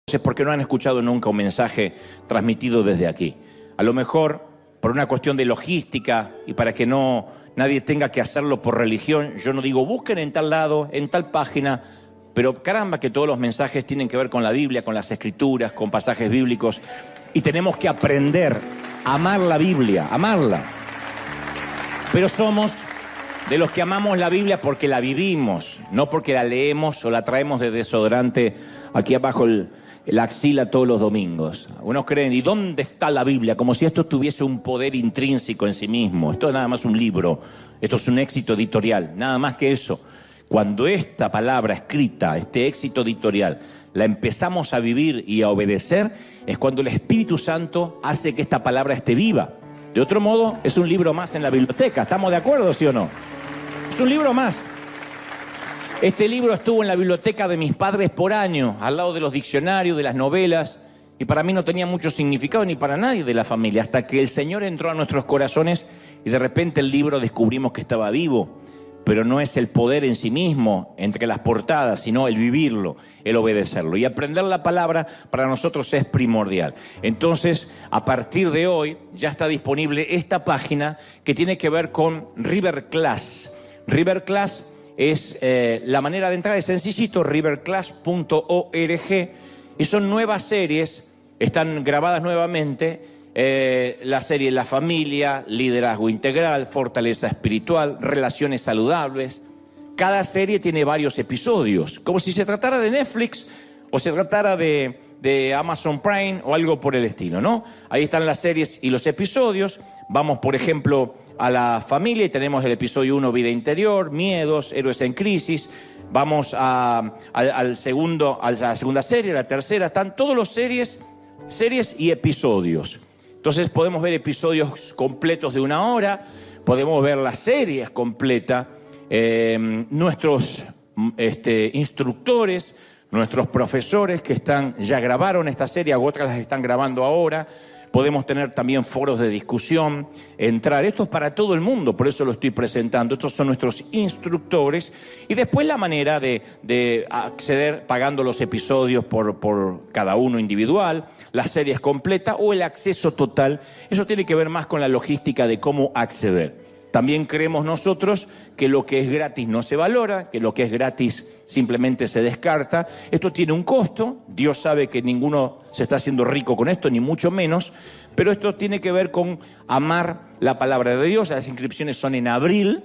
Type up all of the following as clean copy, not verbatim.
Es porque no han escuchado nunca un mensaje transmitido desde aquí. A lo mejor por una cuestión de logística y para que nadie tenga que hacerlo por religión, yo no digo busquen en tal lado, en tal página, pero caramba que todos los mensajes tienen que ver con la Biblia, con las Escrituras, con pasajes bíblicos, y tenemos que aprender a amar la Biblia, amarla. Pero somos de los que amamos la Biblia porque la vivimos, no porque la leemos o la traemos de desodorante aquí abajo la axila todos los domingos. Algunos creen, ¿y dónde está la Biblia? Como si esto tuviese un poder intrínseco en sí mismo. Esto es nada más un libro, esto es un éxito editorial, nada más que eso. Cuando esta palabra escrita, este éxito editorial, la empezamos a vivir y a obedecer, es cuando el Espíritu Santo hace que esta palabra esté viva. De otro modo, es un libro más en la biblioteca. ¿Estamos de acuerdo, sí o no? Es un libro más. Este libro estuvo en la biblioteca de mis padres por años, al lado de los diccionarios, de las novelas, y para mí no tenía mucho significado ni para nadie de la familia, hasta que el Señor entró a nuestros corazones y de repente el libro descubrimos que estaba vivo. Pero no es el poder en sí mismo, entre las portadas, sino el vivirlo, el obedecerlo. Y aprender la palabra para nosotros es primordial. Entonces, a partir de hoy, ya está disponible esta página que tiene que ver con River Class. River Class es la manera de entrar, es sencillito, riverclass.org, y son nuevas series, están grabadas nuevamente. La serie La Familia, Liderazgo Integral, Fortaleza Espiritual, Relaciones Saludables. Cada serie tiene varios episodios, como si se tratara de Netflix o se tratara de Amazon Prime o algo por el estilo, ¿no? Ahí están las series y los episodios. Vamos, por ejemplo, a La Familia y tenemos el episodio 1, Vida Interior, Miedos, Héroes en Crisis. Vamos a la segunda serie, la tercera. Están todos los series y episodios. Entonces podemos ver episodios completos de 1 hora, podemos ver las series completas, nuestros instructores, nuestros profesores que ya grabaron esta serie, otras las están grabando ahora. Podemos tener también foros de discusión, entrar. Esto es para todo el mundo, por eso lo estoy presentando. Estos son nuestros instructores. Y después la manera de acceder pagando los episodios por cada uno individual, las series completas o el acceso total. Eso tiene que ver más con la logística de cómo acceder. También creemos nosotros que lo que es gratis no se valora, que lo que es gratis simplemente se descarta. Esto tiene un costo, Dios sabe que ninguno se está haciendo rico con esto, ni mucho menos, pero esto tiene que ver con amar la palabra de Dios. Las inscripciones son en abril,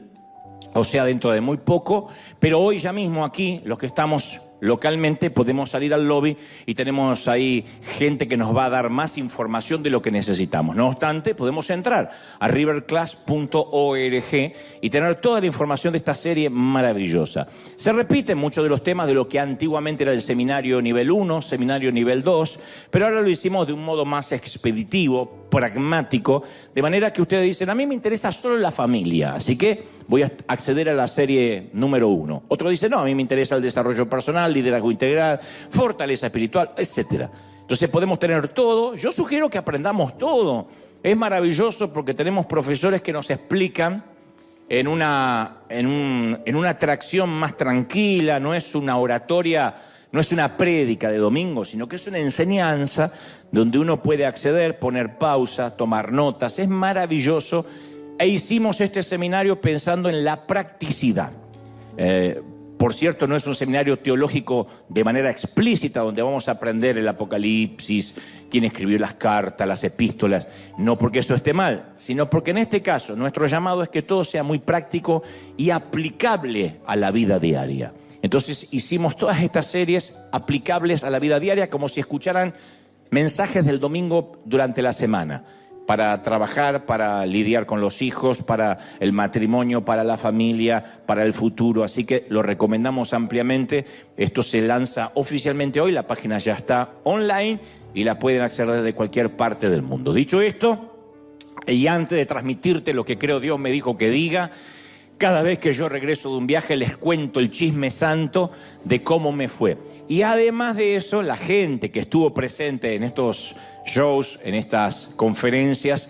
o sea, dentro de muy poco, pero hoy ya mismo aquí, los que estamos localmente, podemos salir al lobby y tenemos ahí gente que nos va a dar más información de lo que necesitamos. No obstante, podemos entrar a riverclass.org y tener toda la información de esta serie maravillosa. Se repiten muchos de los temas de lo que antiguamente era el seminario nivel 1, seminario nivel 2, pero ahora lo hicimos de un modo más expeditivo, pragmático, de manera que ustedes dicen, a mí me interesa solo la familia, así que voy a acceder a la serie número 1. Otro dice, no, a mí me interesa el desarrollo personal, liderazgo integral, fortaleza espiritual, etc. Entonces podemos tener todo. Yo sugiero que aprendamos todo. Es maravilloso porque tenemos profesores que nos explican en una atracción más tranquila, no es una oratoria, no es una prédica de domingo, sino que es una enseñanza donde uno puede acceder, poner pausa, tomar notas. Es maravilloso. E hicimos este seminario pensando en la practicidad. Por cierto, no es un seminario teológico de manera explícita, donde vamos a aprender el Apocalipsis, quién escribió las cartas, las epístolas. No porque eso esté mal, sino porque en este caso nuestro llamado es que todo sea muy práctico y aplicable a la vida diaria. Entonces hicimos todas estas series aplicables a la vida diaria, como si escucharan mensajes del domingo durante la semana, para trabajar, para lidiar con los hijos, para el matrimonio, para la familia, para el futuro. Así que lo recomendamos ampliamente. Esto se lanza oficialmente hoy, la página ya está online y la pueden acceder desde cualquier parte del mundo. Dicho esto, y antes de transmitirte lo que creo Dios me dijo que diga, Cada vez que yo regreso de un viaje les cuento el chisme santo de cómo me fue. Y además de eso, la gente que estuvo presente en estos shows, en estas conferencias,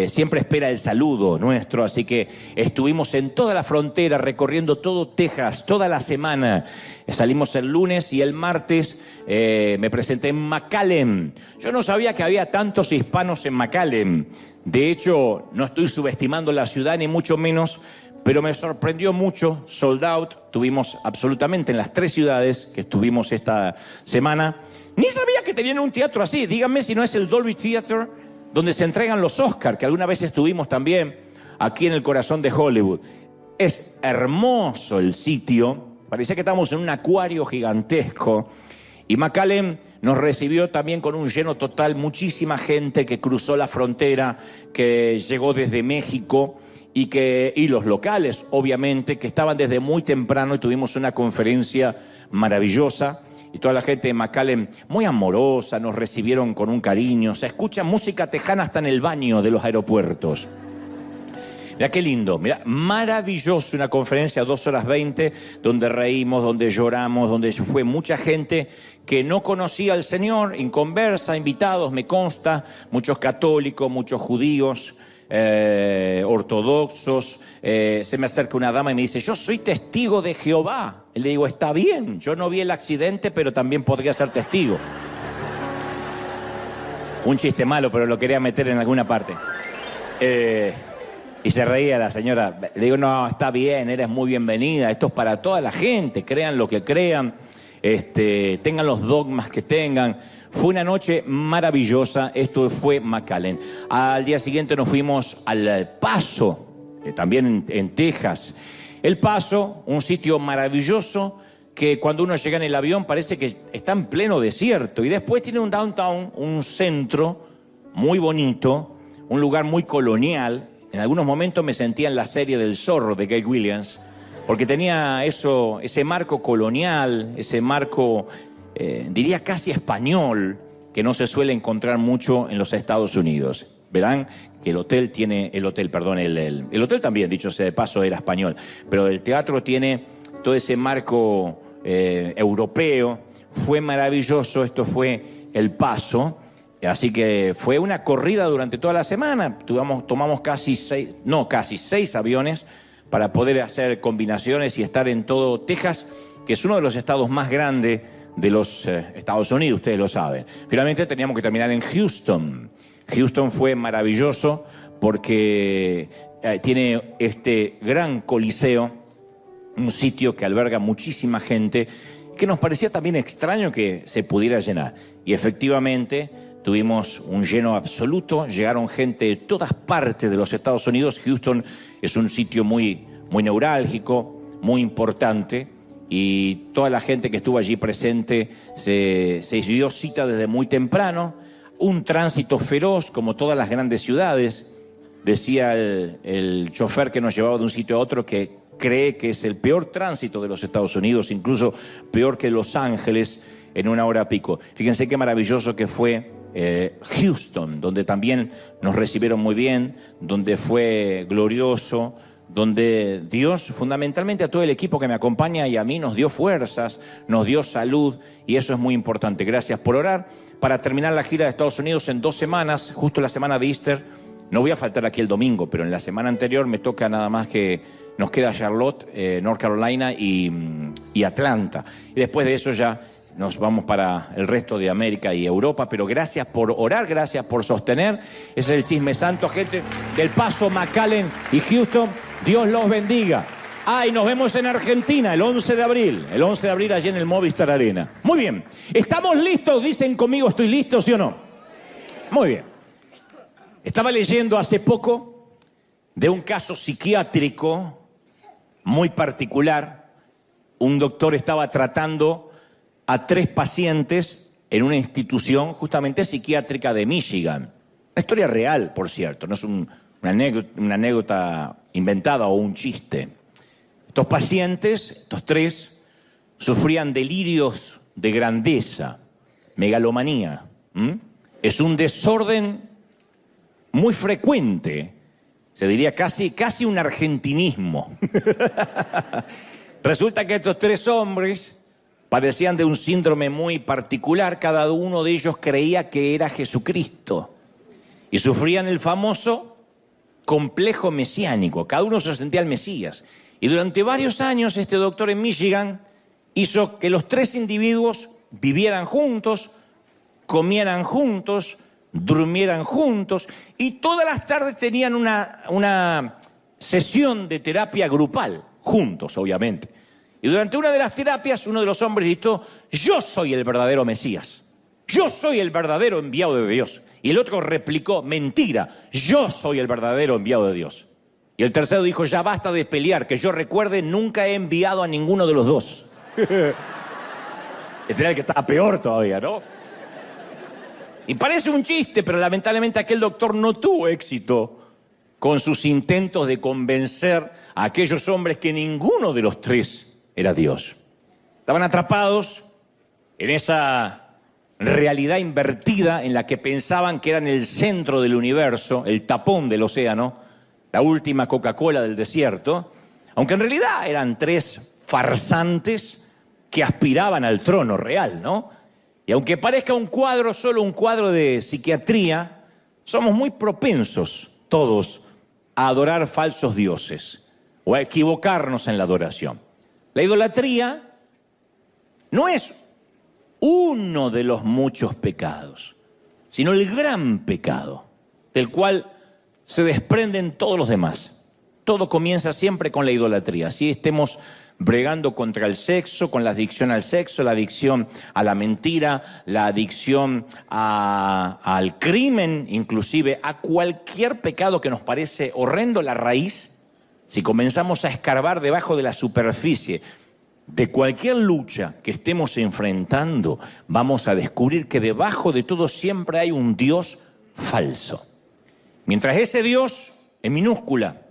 siempre espera el saludo nuestro. Así que estuvimos en toda la frontera, recorriendo todo Texas, toda la semana. Salimos el lunes y el martes me presenté en McAllen. Yo no sabía que había tantos hispanos en McAllen. De hecho, no estoy subestimando la ciudad, ni mucho menos, pero me sorprendió mucho, sold out, tuvimos absolutamente en las 3 ciudades que estuvimos esta semana. Ni sabía que tenían un teatro así, díganme si no es el Dolby Theater, donde se entregan los Oscars, que alguna vez estuvimos también aquí en el corazón de Hollywood. Es hermoso el sitio, parecía que estábamos en un acuario gigantesco, y McAllen nos recibió también con un lleno total, muchísima gente que cruzó la frontera, que llegó desde México, y los locales, obviamente, que estaban desde muy temprano y tuvimos una conferencia maravillosa. Y toda la gente de McAllen, muy amorosa, nos recibieron con un cariño. Se escucha música tejana hasta en el baño de los aeropuertos. Mirá qué lindo, mirá, maravilloso, una conferencia 2 horas 20, donde reímos, donde lloramos, donde fue mucha gente que no conocía al Señor, inconversa, invitados, me consta, muchos católicos, muchos judíos, ortodoxos. Se me acerca una dama y me dice, yo soy testigo de Jehová. Y le digo, está bien, yo no vi el accidente, pero también podría ser testigo. Un chiste malo, pero lo quería meter en alguna parte. Y se reía la señora. Le digo, no, está bien, eres muy bienvenida, esto es para toda la gente, crean lo que crean, tengan los dogmas que tengan. Fue una noche maravillosa, esto fue McAllen. Al día siguiente nos fuimos al Paso, también en Texas. El Paso, un sitio maravilloso que cuando uno llega en el avión parece que está en pleno desierto. Y después tiene un downtown, un centro muy bonito, un lugar muy colonial. En algunos momentos me sentía en la serie del Zorro de Gay Williams, porque tenía eso, ese marco colonial, ese marco, diría casi español, que no se suele encontrar mucho en los Estados Unidos. Verán que el hotel también, dicho sea de paso, era español, pero el teatro tiene todo ese marco europeo. Fue maravilloso, esto fue El Paso. Así que fue una corrida durante toda la semana. Tomamos casi 6 aviones para poder hacer combinaciones y estar en todo Texas, que es uno de los estados más grandes de los Estados Unidos, ustedes lo saben. Finalmente teníamos que terminar en Houston. Houston fue maravilloso porque tiene este gran coliseo, un sitio que alberga muchísima gente, que nos parecía también extraño que se pudiera llenar. Y efectivamente tuvimos un lleno absoluto, llegaron gente de todas partes de los Estados Unidos. Houston es un sitio muy, muy neurálgico, muy importante, y toda la gente que estuvo allí presente se dio cita desde muy temprano. Un tránsito feroz, como todas las grandes ciudades. Decía el chofer que nos llevaba de un sitio a otro que cree que es el peor tránsito de los Estados Unidos, incluso peor que Los Ángeles en una hora pico. Fíjense qué maravilloso que fue Houston, donde también nos recibieron muy bien, donde fue glorioso, donde Dios, fundamentalmente a todo el equipo que me acompaña y a mí, nos dio fuerzas, nos dio salud, y eso es muy importante. Gracias por orar. Para terminar la gira de Estados Unidos en 2 semanas, justo la semana de Easter, no voy a faltar aquí el domingo, pero en la semana anterior me toca nada más que nos queda Charlotte, North Carolina y Atlanta. Y después de eso ya nos vamos para el resto de América y Europa, pero gracias por orar, gracias por sostener. Ese es el chisme santo, gente del Paso, McAllen y Houston. Dios los bendiga. Y nos vemos en Argentina el 11 de abril. El 11 de abril allí en el Movistar Arena. Muy bien. ¿Estamos listos? Dicen conmigo, ¿estoy listo, sí o no? Muy bien. Estaba leyendo hace poco de un caso psiquiátrico muy particular. Un doctor estaba tratando a 3 pacientes en una institución justamente psiquiátrica de Michigan. Una historia real, por cierto, no es una anécdota inventada o un chiste. Estos pacientes, estos 3, sufrían delirios de grandeza, megalomanía. Es un desorden muy frecuente Se diría casi un argentinismo. Resulta que estos tres hombres padecían de un síndrome muy particular. Cada uno de ellos creía que era Jesucristo y sufrían el famoso complejo mesiánico. Cada uno se sentía el Mesías. Y durante varios años este doctor en Michigan hizo que los tres individuos vivieran juntos, comieran juntos, durmieran juntos y todas las tardes tenían una sesión de terapia grupal, juntos obviamente. Y durante una de las terapias uno de los hombres gritó: yo soy el verdadero Mesías, yo soy el verdadero enviado de Dios. Y el otro replicó: mentira, yo soy el verdadero enviado de Dios. Y el tercero dijo: ya basta de pelear, que yo recuerde nunca he enviado a ninguno de los dos. Este era el que estaba peor todavía, ¿no? Y parece un chiste, pero lamentablemente aquel doctor no tuvo éxito con sus intentos de convencer a aquellos hombres que ninguno de los tres era Dios. Estaban atrapados en esa realidad invertida en la que pensaban que eran el centro del universo, el tapón del océano, la última Coca-Cola del desierto, aunque en realidad eran tres farsantes que aspiraban al trono real, ¿no? Y aunque parezca un cuadro, solo un cuadro de psiquiatría, somos muy propensos todos a adorar falsos dioses o a equivocarnos en la adoración. La idolatría no es uno de los muchos pecados, sino el gran pecado, del cual se desprenden todos los demás. Todo comienza siempre con la idolatría. Así estemos bregando contra el sexo, con la adicción al sexo, la adicción a la mentira, la adicción al crimen, inclusive a cualquier pecado que nos parece horrendo, la raíz, si comenzamos a escarbar debajo de la superficie de cualquier lucha que estemos enfrentando, vamos a descubrir que debajo de todo siempre hay un Dios falso. Mientras ese Dios, en minúscula,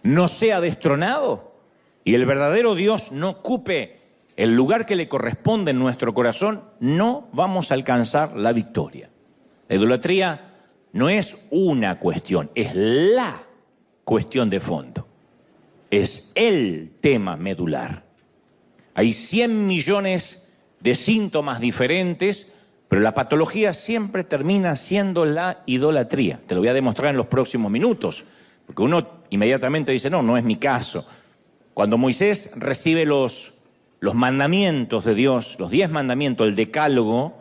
no sea destronado y el verdadero Dios no ocupe el lugar que le corresponde en nuestro corazón, no vamos a alcanzar la victoria. La idolatría no es una cuestión, es la cuestión de fondo. Es el tema medular. Hay 100 millones de síntomas diferentes, pero la patología siempre termina siendo la idolatría. Te lo voy a demostrar en los próximos minutos, porque uno inmediatamente dice: no es mi caso. Cuando Moisés recibe los mandamientos de Dios, los 10 mandamientos, el decálogo,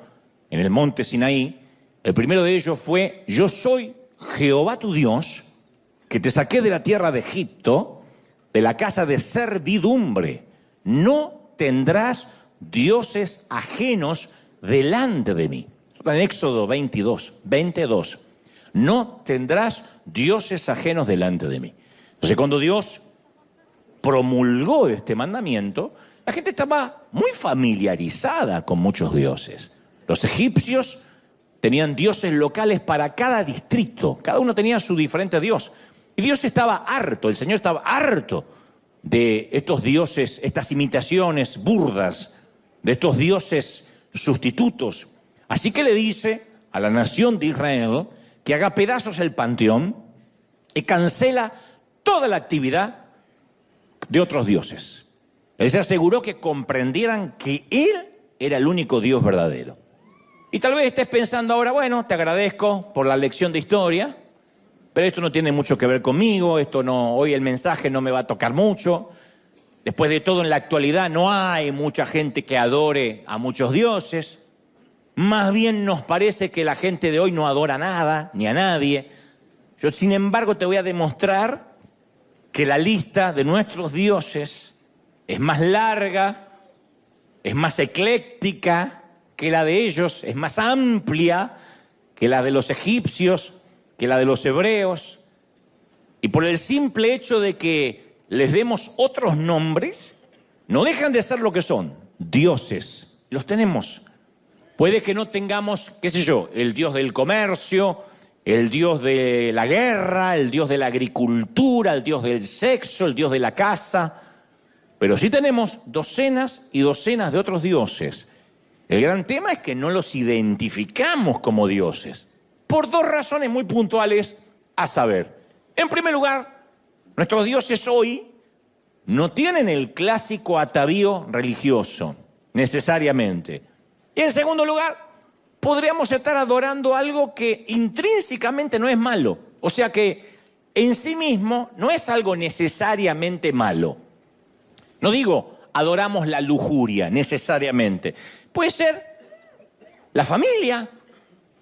en el monte Sinaí, el primero de ellos fue: yo soy Jehová tu Dios, que te saqué de la tierra de Egipto, de la casa de servidumbre. No tendrás dioses ajenos delante de mí. Esto está en Éxodo 22. No tendrás dioses ajenos delante de mí. Entonces, cuando Dios promulgó este mandamiento, la gente estaba muy familiarizada con muchos dioses. Los egipcios tenían dioses locales para cada distrito. Cada uno tenía su diferente dios. Y Dios estaba harto, el Señor estaba harto de estos dioses, estas imitaciones burdas, de estos dioses sustitutos. Así que le dice a la nación de Israel que haga pedazos el panteón y cancela toda la actividad de otros dioses. Él se aseguró que comprendieran que Él era el único Dios verdadero. Y tal vez estés pensando ahora: bueno, te agradezco por la lección de historia, pero esto no tiene mucho que ver conmigo, hoy el mensaje no me va a tocar mucho. Después de todo, en la actualidad no hay mucha gente que adore a muchos dioses. Más bien nos parece que la gente de hoy no adora nada, ni a nadie. Yo, sin embargo, te voy a demostrar que la lista de nuestros dioses es más larga, es más ecléctica que la de ellos, es más amplia que la de los egipcios, que la de los hebreos. Y por el simple hecho de que les demos otros nombres, no dejan de ser lo que son, dioses. Los tenemos. Puede que no tengamos, qué sé yo, el dios del comercio, el dios de la guerra, el dios de la agricultura, el dios del sexo, el dios de la casa, pero sí tenemos docenas y docenas de otros dioses. El gran tema es que no los identificamos como dioses, por dos razones muy puntuales, a saber, En primer lugar, nuestros dioses hoy no tienen el clásico atavío religioso, necesariamente. Y en segundo lugar, podríamos estar adorando algo que intrínsecamente no es malo. O sea que en sí mismo no es algo necesariamente malo. No digo adoramos la lujuria necesariamente. Puede ser la familia,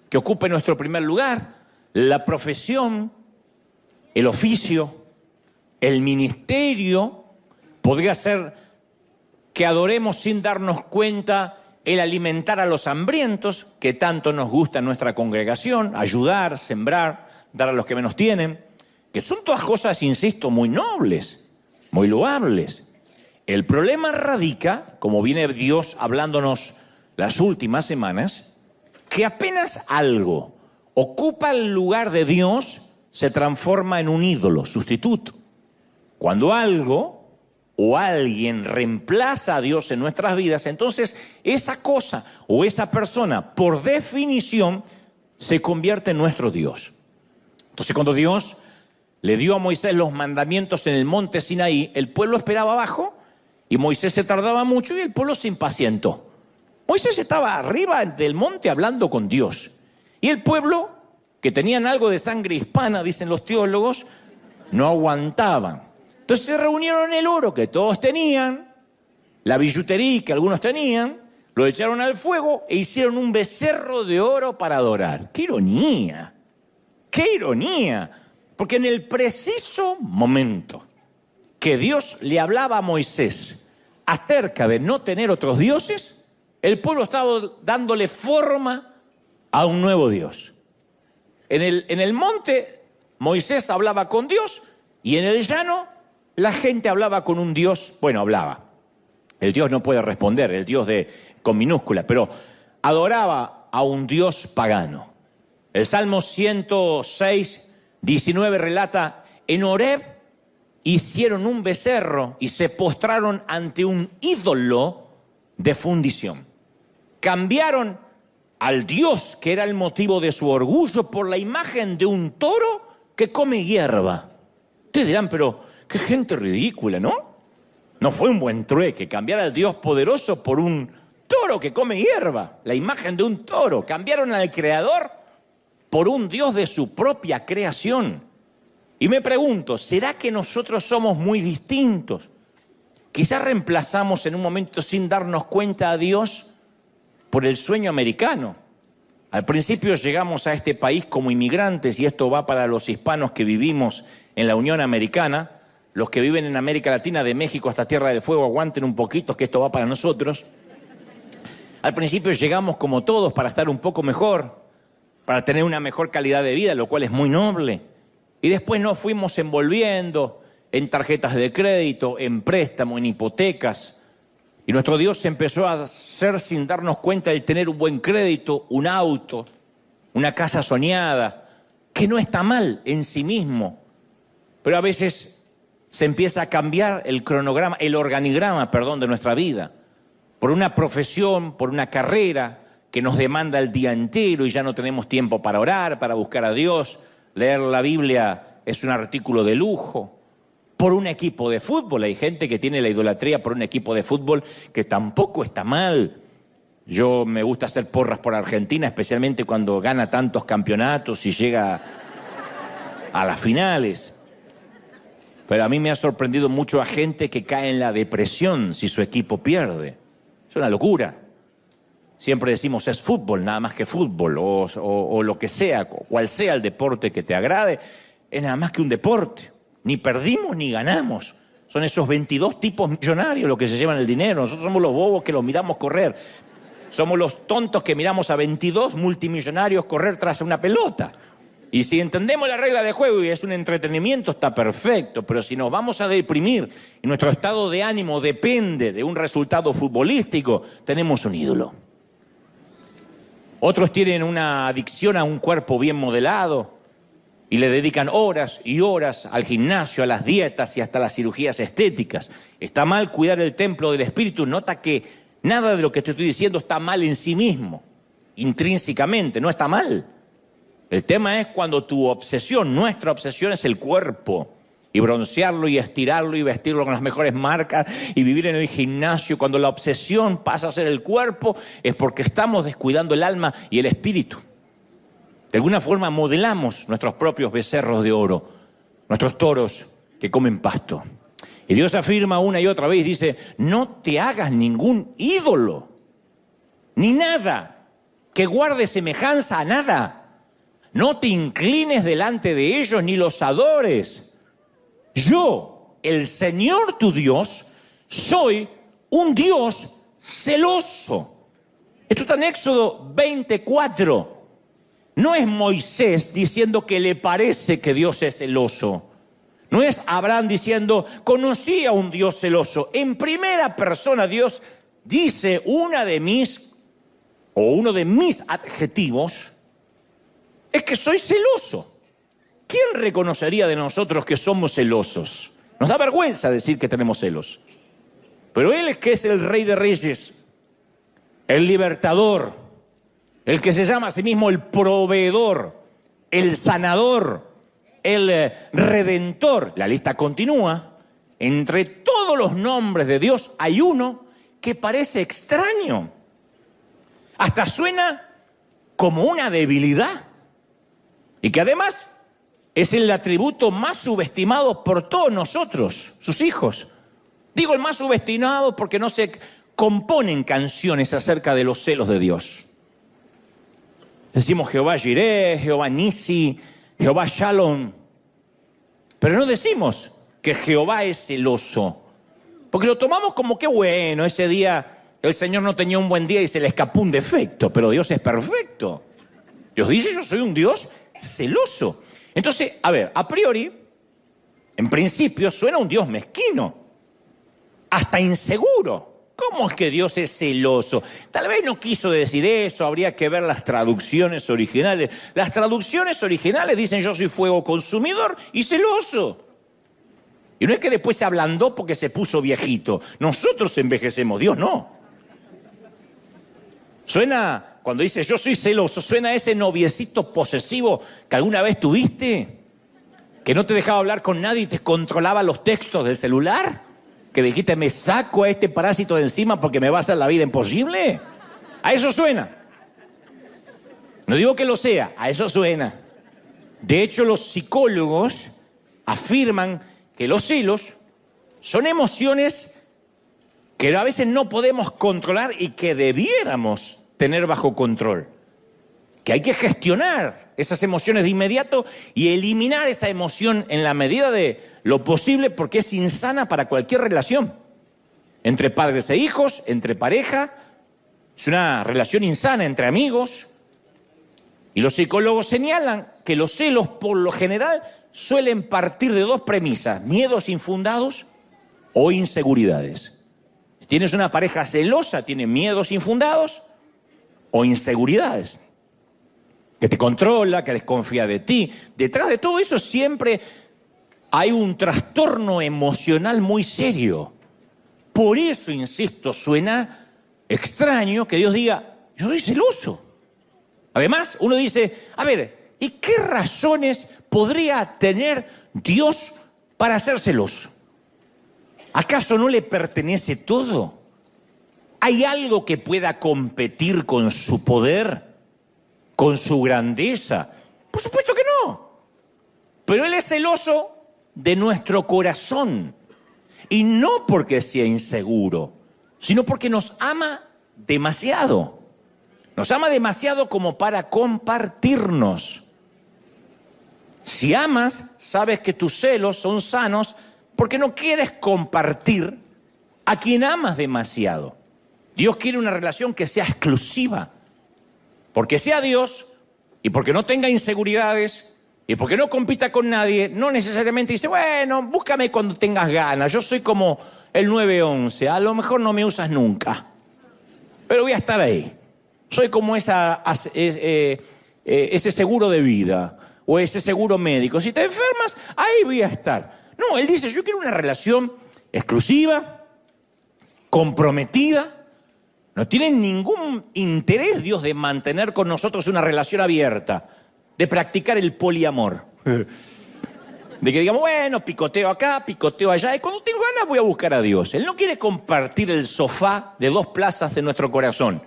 que ocupe nuestro primer lugar, la profesión, el oficio, el ministerio. Podría ser que adoremos sin darnos cuenta el alimentar a los hambrientos, que tanto nos gusta en nuestra congregación, ayudar, sembrar, dar a los que menos tienen, que son todas cosas, insisto, muy nobles, muy loables. El problema radica, como viene Dios hablándonos las últimas semanas, que apenas algo ocupa el lugar de Dios, se transforma en un ídolo, sustituto. Cuando algo o alguien reemplaza a Dios en nuestras vidas, entonces esa cosa o esa persona, por definición, se convierte en nuestro Dios. Entonces, cuando Dios le dio a Moisés los mandamientos en el monte Sinaí, el pueblo esperaba abajo y Moisés se tardaba mucho y el pueblo se impacientó. Moisés estaba arriba del monte hablando con Dios. Y el pueblo, que tenían algo de sangre hispana, dicen los teólogos, no aguantaban. Entonces se reunieron el oro que todos tenían, la billutería que algunos tenían, lo echaron al fuego e hicieron un becerro de oro para adorar. ¡Qué ironía! ¡Qué ironía! Porque en el preciso momento que Dios le hablaba a Moisés acerca de no tener otros dioses, el pueblo estaba dándole forma a un nuevo Dios. En el monte Moisés hablaba con Dios y en el llano la gente hablaba con un Dios, bueno, hablaba. El Dios no puede responder, el Dios con minúscula, pero adoraba a un Dios pagano. El Salmo 106, 19 relata, en Horeb hicieron un becerro y se postraron ante un ídolo de fundición. Cambiaron al Dios que era el motivo de su orgullo por la imagen de un toro que come hierba. Ustedes dirán, pero qué gente ridícula, ¿no? No fue un buen trueque cambiar al Dios poderoso por un toro que come hierba, la imagen de un toro. Cambiaron al Creador por un Dios de su propia creación. Y me pregunto, ¿será que nosotros somos muy distintos? Quizás reemplazamos en un momento sin darnos cuenta a Dios por el sueño americano. Al principio llegamos a este país como inmigrantes, y esto va para los hispanos que vivimos en la Unión Americana. Los que viven en América Latina, de México hasta Tierra del Fuego, aguanten un poquito, que esto va para nosotros. Al principio llegamos como todos para estar un poco mejor, para tener una mejor calidad de vida, lo cual es muy noble. Y después nos fuimos envolviendo en tarjetas de crédito, en préstamo, en hipotecas. Y nuestro Dios se empezó a hacer sin darnos cuenta de tener un buen crédito, un auto, una casa soñada, que no está mal en sí mismo. Pero a veces se empieza a cambiar el organigrama de nuestra vida, por una profesión, por una carrera que nos demanda el día entero y ya no tenemos tiempo para orar, para buscar a Dios. Leer la Biblia es un artículo de lujo. Por un equipo de fútbol, hay gente que tiene la idolatría por un equipo de fútbol que tampoco está mal. Yo me gusta hacer porras por Argentina, especialmente cuando gana tantos campeonatos y llega a las finales. Pero a mí me ha sorprendido mucho a gente que cae en la depresión si su equipo pierde. Es una locura. Siempre decimos es fútbol, nada más que fútbol, o lo que sea, cual sea el deporte que te agrade, es nada más que un deporte. Ni perdimos ni ganamos. Son esos 22 tipos millonarios los que se llevan el dinero. Nosotros somos los bobos que los miramos correr. Somos los tontos que miramos a 22 multimillonarios correr tras una pelota. Y si entendemos la regla de juego y es un entretenimiento, está perfecto. Pero si nos vamos a deprimir y nuestro estado de ánimo depende de un resultado futbolístico, tenemos un ídolo. Otros tienen una adicción a un cuerpo bien modelado y le dedican horas y horas al gimnasio, a las dietas y hasta las cirugías estéticas. Está mal cuidar el templo del espíritu. Nota que nada de lo que te estoy diciendo está mal en sí mismo, intrínsecamente, no está mal. El tema es cuando tu obsesión, nuestra obsesión es el cuerpo. Y broncearlo y estirarlo y vestirlo con las mejores marcas y vivir en el gimnasio. Cuando la obsesión pasa a ser el cuerpo es porque estamos descuidando el alma y el espíritu. De alguna forma modelamos nuestros propios becerros de oro, nuestros toros que comen pasto. Y Dios afirma una y otra vez, dice, no te hagas ningún ídolo, ni nada que guarde semejanza a nada. No te inclines delante de ellos ni los adores. Yo, el Señor tu Dios, soy un Dios celoso. Esto está en Éxodo 24. No es Moisés diciendo que le parece que Dios es celoso. No es Abraham diciendo, conocí a un Dios celoso. En primera persona Dios dice uno de mis adjetivos es que soy celoso. ¿Quién reconocería de nosotros que somos celosos? Nos da vergüenza decir que tenemos celos. Pero Él es que es el Rey de Reyes, el libertador, el que se llama a sí mismo el proveedor, el sanador, el redentor. La lista continúa. Entre todos los nombres de Dios hay uno que parece extraño. Hasta suena como una debilidad. Y que además es el atributo más subestimado por todos nosotros, sus hijos. Digo el más subestimado porque no se componen canciones acerca de los celos de Dios. Decimos Jehová Jireh, Jehová Nisi, Jehová Shalom. Pero no decimos que Jehová es celoso. Porque lo tomamos como que bueno, ese día el Señor no tenía un buen día y se le escapó un defecto. Pero Dios es perfecto. Dios dice, yo soy un Dios celoso. Entonces, a priori, en principio suena un Dios mezquino, hasta inseguro. ¿Cómo es que Dios es celoso? Tal vez no quiso decir eso, habría que ver las traducciones originales. Las traducciones originales dicen yo soy fuego consumidor y celoso. Y no es que después se ablandó porque se puso viejito. Nosotros envejecemos, Dios no. Suena... Cuando dice yo soy celoso, suena a ese noviecito posesivo que alguna vez tuviste, que no te dejaba hablar con nadie y te controlaba los textos del celular, que dijiste me saco a este parásito de encima porque me va a hacer la vida imposible. A eso suena. No digo que lo sea, a eso suena. De hecho, los psicólogos afirman que los celos son emociones que a veces no podemos controlar y que debiéramos tener bajo control, que hay que gestionar esas emociones de inmediato y eliminar esa emoción en la medida de lo posible porque es insana para cualquier relación, entre padres e hijos, entre pareja, es una relación insana entre amigos. Y los psicólogos señalan que los celos por lo general suelen partir de dos premisas, miedos infundados o inseguridades. Si tienes una pareja celosa, tiene miedos infundados o inseguridades, que te controla, que desconfía de ti. Detrás de todo eso siempre hay un trastorno emocional muy serio. Por eso, insisto, suena extraño que Dios diga, yo soy celoso. Además, uno dice, ¿y qué razones podría tener Dios para ser celoso? ¿Acaso no le pertenece todo? ¿Hay algo que pueda competir con su poder, con su grandeza? Por supuesto que no. Pero Él es celoso de nuestro corazón. Y no porque sea inseguro, sino porque nos ama demasiado. Nos ama demasiado como para compartirnos. Si amas, sabes que tus celos son sanos porque no quieres compartir a quien amas demasiado. Dios quiere una relación que sea exclusiva, porque sea Dios y porque no tenga inseguridades y porque no compita con nadie. No necesariamente dice, bueno, búscame cuando tengas ganas, yo soy como el 911, a lo mejor no me usas nunca, pero voy a estar ahí. Soy como ese seguro de vida o ese seguro médico. Si te enfermas, ahí voy a estar. No, Él dice, yo quiero una relación exclusiva, comprometida. No tiene ningún interés Dios de mantener con nosotros una relación abierta. de practicar el poliamor. De que digamos, bueno, picoteo acá, picoteo allá, y cuando tengo ganas voy a buscar a Dios. Él no quiere compartir el sofá de 2 plazas de nuestro corazón.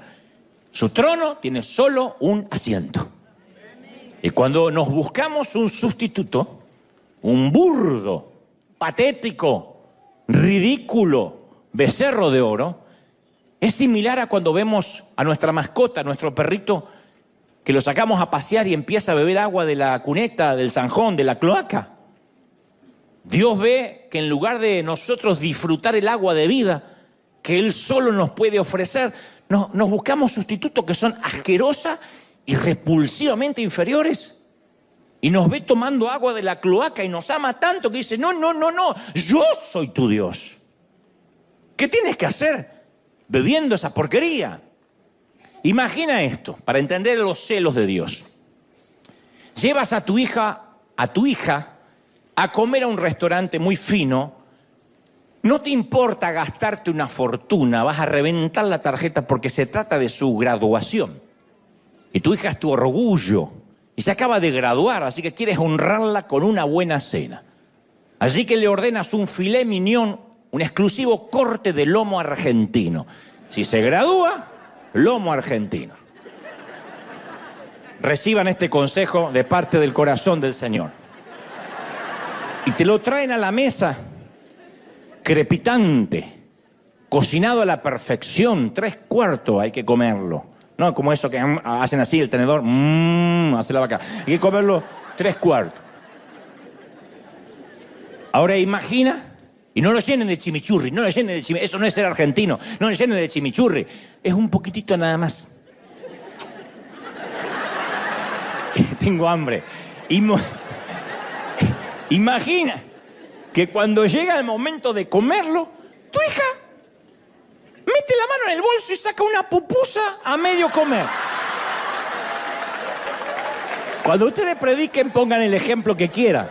Su trono tiene solo un asiento. Y cuando nos buscamos un sustituto, un burdo, patético, ridículo, becerro de oro, es similar a cuando vemos a nuestra mascota, a nuestro perrito, que lo sacamos a pasear y empieza a beber agua de la cuneta, del zanjón, de la cloaca. Dios ve que en lugar de nosotros disfrutar el agua de vida que Él solo nos puede ofrecer, nos buscamos sustitutos que son asquerosa y repulsivamente inferiores. Y nos ve tomando agua de la cloaca y nos ama tanto que dice, no, yo soy tu Dios. ¿Qué tienes que hacer bebiendo esa porquería? Imagina esto, para entender los celos de Dios. Llevas a tu hija a comer a un restaurante muy fino, no te importa gastarte una fortuna, vas a reventar la tarjeta porque se trata de su graduación. Y tu hija es tu orgullo y se acaba de graduar, así que quieres honrarla con una buena cena. Así que le ordenas un filet mignon, un exclusivo corte de lomo argentino. Si se gradúa, lomo argentino. Reciban este consejo de parte del corazón del Señor. Y te lo traen a la mesa, crepitante, cocinado a la perfección, 3/4 hay que comerlo. No como eso que hacen así el tenedor, hace la vaca. Hay que comerlo 3/4. Ahora imagina, y no lo llenen de chimichurri, eso no es ser argentino, no lo llenen de chimichurri, es un poquitito nada más. Tengo hambre. Imagina que cuando llega el momento de comerlo, tu hija mete la mano en el bolso y saca una pupusa a medio comer. Cuando ustedes prediquen, pongan el ejemplo que quieran.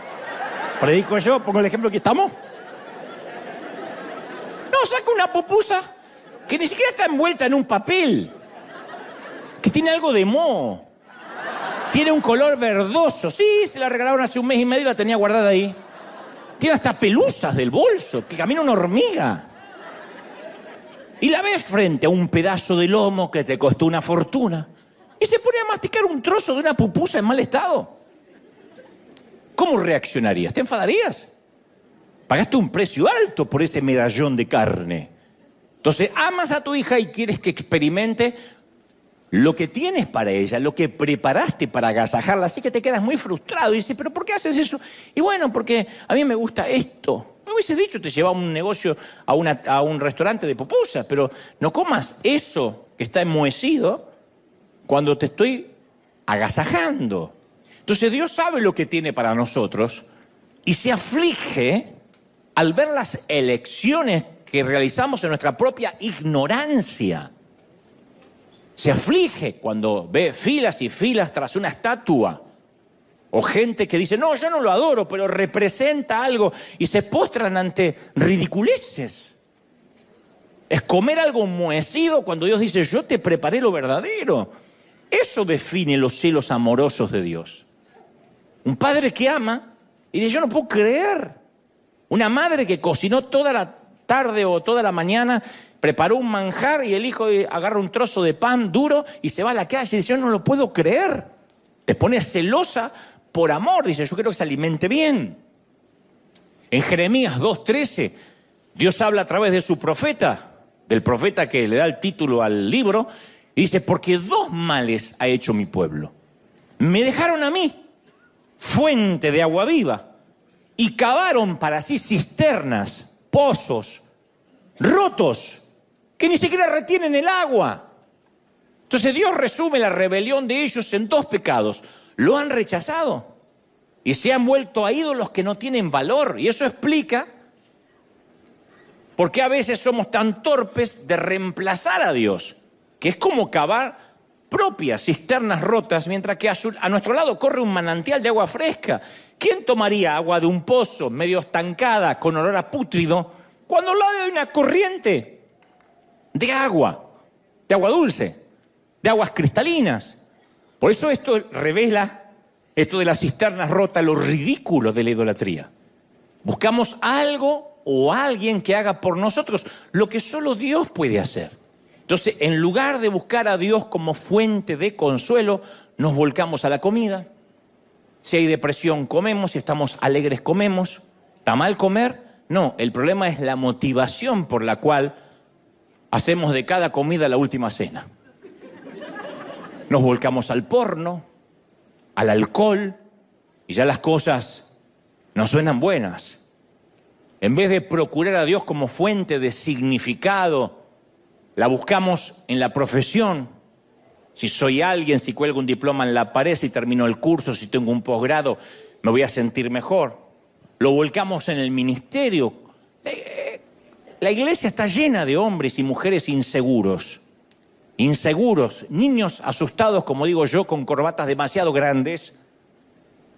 Predico yo, pongo el ejemplo que estamos. No, saca una pupusa que ni siquiera está envuelta en un papel, que tiene algo de moho. Tiene un color verdoso. Sí, se la regalaron hace 1 mes y medio y la tenía guardada ahí. Tiene hasta pelusas del bolso, que camina una hormiga. Y la ves frente a un pedazo de lomo que te costó una fortuna. Y se pone a masticar un trozo de una pupusa en mal estado. ¿Cómo reaccionarías? ¿Te enfadarías? Pagaste un precio alto por ese medallón de carne. Entonces, amas a tu hija y quieres que experimente lo que tienes para ella, lo que preparaste para agasajarla, así que te quedas muy frustrado y dices, ¿pero por qué haces eso? Y bueno, porque a mí me gusta esto. Me hubieses dicho, te llevaba a un negocio, a un restaurante de pupusas, pero no comas eso que está enmohecido cuando te estoy agasajando. Entonces Dios sabe lo que tiene para nosotros y se aflige al ver las elecciones que realizamos en nuestra propia ignorancia. Se aflige cuando ve filas y filas tras una estatua. O gente que dice, no, yo no lo adoro, pero representa algo. Y se postran ante ridiculeces. Es comer algo enmohecido cuando Dios dice, yo te preparé lo verdadero. Eso define los celos amorosos de Dios. Un padre que ama y dice, yo no puedo creer. Una madre que cocinó toda la tarde o toda la mañana, preparó un manjar y el hijo agarra un trozo de pan duro y se va a la calle y dice, yo no lo puedo creer. Te pone celosa por amor, dice, yo quiero que se alimente bien. En Jeremías 2:13, Dios habla a través de su profeta, del profeta que le da el título al libro, y dice, porque 2 males ha hecho mi pueblo. Me dejaron a mí, fuente de agua viva, y cavaron para sí cisternas, pozos, rotos, que ni siquiera retienen el agua. Entonces Dios resume la rebelión de ellos en 2 pecados. Lo han rechazado y se han vuelto a ídolos que no tienen valor. Y eso explica por qué a veces somos tan torpes de reemplazar a Dios, que es como cavar propias cisternas rotas, mientras que a nuestro lado corre un manantial de agua fresca. ¿Quién tomaría agua de un pozo medio estancada con olor a pútrido cuando al lado hay una corriente de agua dulce, de aguas cristalinas? Por eso esto revela esto de las cisternas rotas, lo ridículo de la idolatría. Buscamos algo o alguien que haga por nosotros lo que solo Dios puede hacer. Entonces, en lugar de buscar a Dios como fuente de consuelo, nos volcamos a la comida. Si hay depresión, comemos. Si estamos alegres, comemos. ¿Está mal comer? No, el problema es la motivación por la cual hacemos de cada comida la última cena. Nos volcamos al porno, al alcohol, y ya las cosas nos suenan buenas. En vez de procurar a Dios como fuente de significado, la buscamos en la profesión. Si soy alguien, si cuelgo un diploma en la pared, si termino el curso, si tengo un posgrado, me voy a sentir mejor. Lo volcamos en el ministerio. La iglesia está llena de hombres y mujeres inseguros. Inseguros, niños asustados, como digo yo, con corbatas demasiado grandes,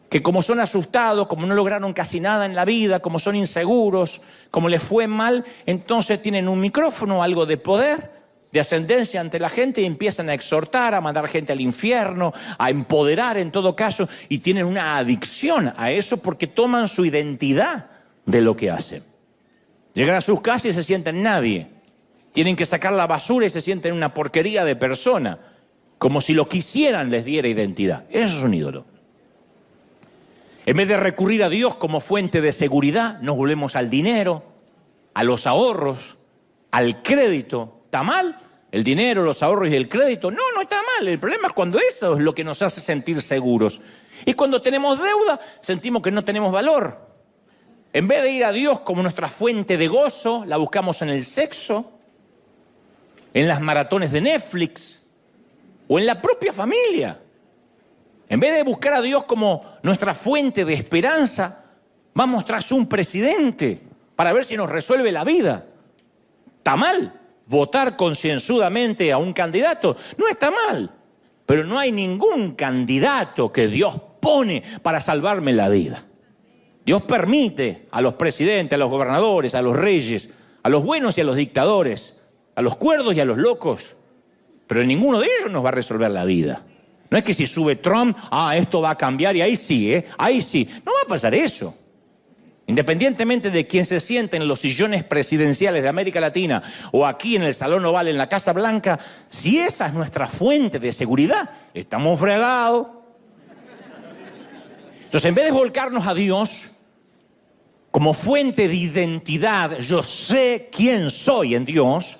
que como son asustados, como no lograron casi nada en la vida, como son inseguros, como les fue mal, entonces tienen un micrófono, algo de poder, de ascendencia ante la gente y empiezan a exhortar, a mandar gente al infierno, a empoderar en todo caso, y tienen una adicción a eso porque toman su identidad de lo que hacen. Llegan a sus casas y se sienten nadie. Tienen que sacar la basura y se sienten una porquería de persona, como si lo quisieran les diera identidad. Eso es un ídolo. En vez de recurrir a Dios como fuente de seguridad, nos volvemos al dinero, a los ahorros, al crédito. ¿Está mal? El dinero, los ahorros y el crédito. No, no está mal. El problema es cuando eso es lo que nos hace sentir seguros. Y cuando tenemos deuda, sentimos que no tenemos valor. En vez de ir a Dios como nuestra fuente de gozo, la buscamos en el sexo, en las maratones de Netflix o en la propia familia. En vez de buscar a Dios como nuestra fuente de esperanza, vamos tras un presidente para ver si nos resuelve la vida. ¿Está mal votar concienzudamente a un candidato? No está mal, pero no hay ningún candidato que Dios pone para salvarme la vida. Dios permite a los presidentes, a los gobernadores, a los reyes, a los buenos y a los dictadores, a los cuerdos y a los locos, pero ninguno de ellos nos va a resolver la vida. No es que si sube Trump, esto va a cambiar y ahí sí, ahí sí. No va a pasar eso. Independientemente de quién se siente en los sillones presidenciales de América Latina o aquí en el Salón Oval en la Casa Blanca, si esa es nuestra fuente de seguridad, estamos fregados. Entonces, en vez de volcarnos a Dios como fuente de identidad, yo sé quién soy en Dios,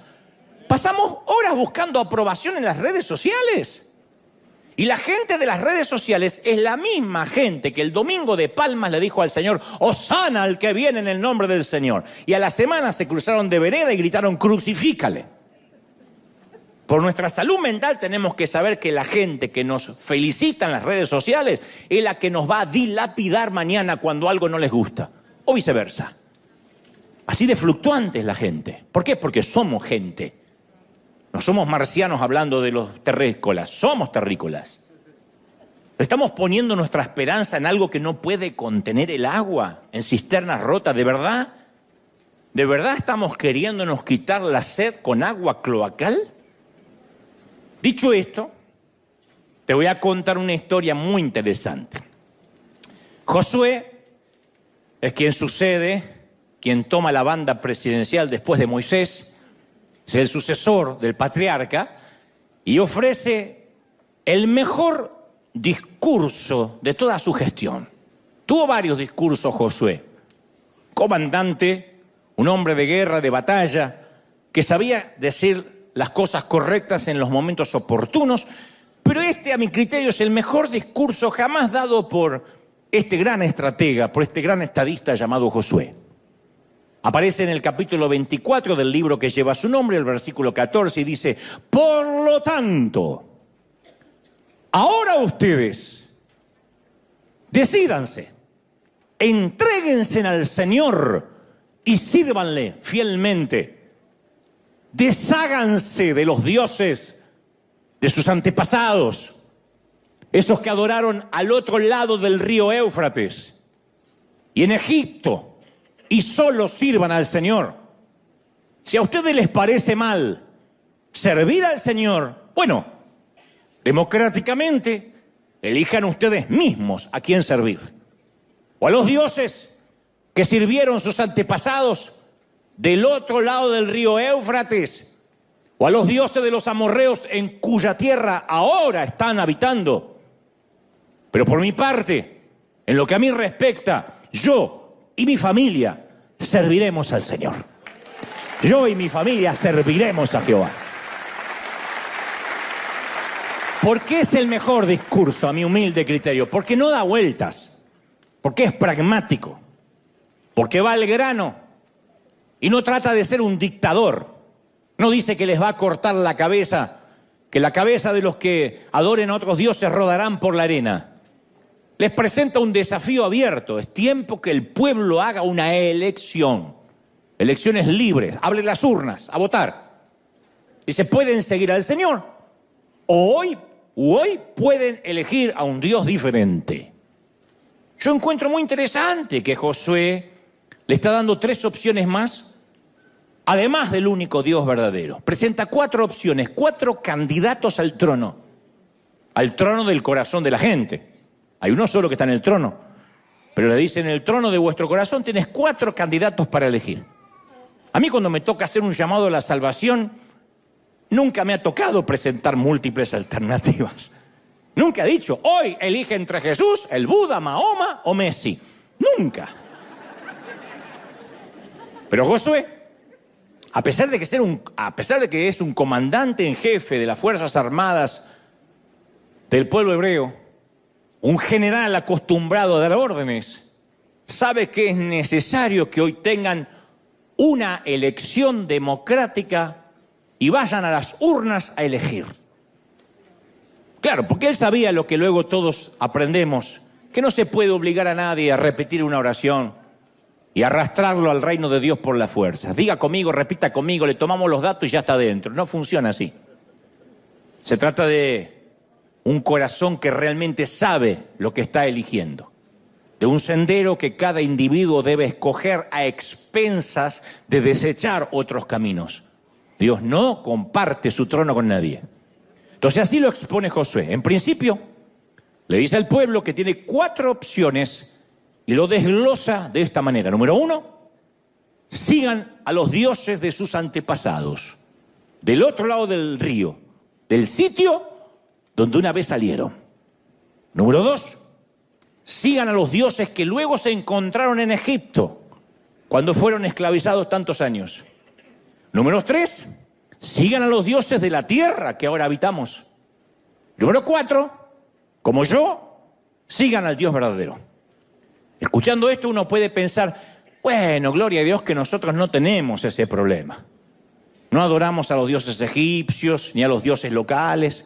pasamos horas buscando aprobación en las redes sociales. Y la gente de las redes sociales es la misma gente que el domingo de Palmas le dijo al Señor, Hosana al que viene en el nombre del Señor. Y a la semana se cruzaron de vereda y gritaron, crucifícale. Por nuestra salud mental tenemos que saber que la gente que nos felicita en las redes sociales es la que nos va a dilapidar mañana cuando algo no les gusta. O viceversa. Así de fluctuante es la gente. ¿Por qué? Porque somos gente. No somos marcianos hablando de los terrícolas, somos terrícolas. Estamos poniendo nuestra esperanza en algo que no puede contener el agua, en cisternas rotas. ¿De verdad? ¿De verdad estamos queriéndonos quitar la sed con agua cloacal? Dicho esto, te voy a contar una historia muy interesante. Josué es quien sucede, quien toma la banda presidencial después de Moisés. Es el sucesor del patriarca y ofrece el mejor discurso de toda su gestión. Tuvo varios discursos Josué. Comandante, un hombre de guerra, de batalla, que sabía decir las cosas correctas en los momentos oportunos, pero a mi criterio, es el mejor discurso jamás dado por este gran estratega, por este gran estadista llamado Josué. Aparece en el capítulo 24 del libro que lleva su nombre, el versículo 14, y dice, por lo tanto, ahora ustedes, decídanse, entréguense al Señor y sírvanle fielmente. Desháganse de los dioses de sus antepasados, esos que adoraron al otro lado del río Éufrates y en Egipto, y solo sirvan al Señor. Si a ustedes les parece mal servir al Señor, bueno, democráticamente elijan ustedes mismos a quién servir. O a los dioses que sirvieron sus antepasados del otro lado del río Éufrates, o a los dioses de los amorreos en cuya tierra ahora están habitando. Pero por mi parte, en lo que a mí respecta, yo y mi familia serviremos al Señor. Yo y mi familia serviremos a Jehová. ¿Por qué es el mejor discurso, a mi humilde criterio? Porque no da vueltas, porque es pragmático, porque va al grano y no trata de ser un dictador. No dice que les va a cortar la cabeza, que la cabeza de los que adoren a otros dioses rodarán por la arena. Les presenta un desafío abierto. Es tiempo que el pueblo haga una elección. Elecciones libres. Abren las urnas a votar. Y se pueden seguir al Señor. O hoy pueden elegir a un Dios diferente. Yo encuentro muy interesante que Josué le está dando 3 opciones más, además del único Dios verdadero. Presenta 4 opciones, 4 candidatos al trono del corazón de la gente. Hay uno solo que está en el trono, pero le dice: en el trono de vuestro corazón tienes 4 candidatos para elegir. A mí, cuando me toca hacer un llamado a la salvación, nunca me ha tocado presentar múltiples alternativas. Nunca he dicho: hoy elige entre Jesús, el Buda, Mahoma o Messi. Nunca. Pero Josué, a pesar de que es un comandante en jefe de las Fuerzas Armadas del pueblo hebreo, un general acostumbrado a dar órdenes, sabe que es necesario que hoy tengan una elección democrática y vayan a las urnas a elegir. Claro, porque él sabía lo que luego todos aprendemos, que no se puede obligar a nadie a repetir una oración y arrastrarlo al reino de Dios por la fuerza. Diga conmigo, repita conmigo, le tomamos los datos y ya está dentro. No funciona así. Se trata de un corazón que realmente sabe lo que está eligiendo, de un sendero que cada individuo debe escoger a expensas de desechar otros caminos. Dios no comparte su trono con nadie. Entonces así lo expone Josué. En principio, le dice al pueblo que tiene 4 opciones y lo desglosa de esta manera. Número 1, sigan a los dioses de sus antepasados, del otro lado del río, del sitio donde una vez salieron. Número 2, sigan a los dioses que luego se encontraron en Egipto, cuando fueron esclavizados tantos años. Número 3, sigan a los dioses de la tierra que ahora habitamos. Número 4, como yo, sigan al Dios verdadero. Escuchando esto uno puede pensar: bueno, gloria a Dios que nosotros no tenemos ese problema. No adoramos a los dioses egipcios, ni a los dioses locales,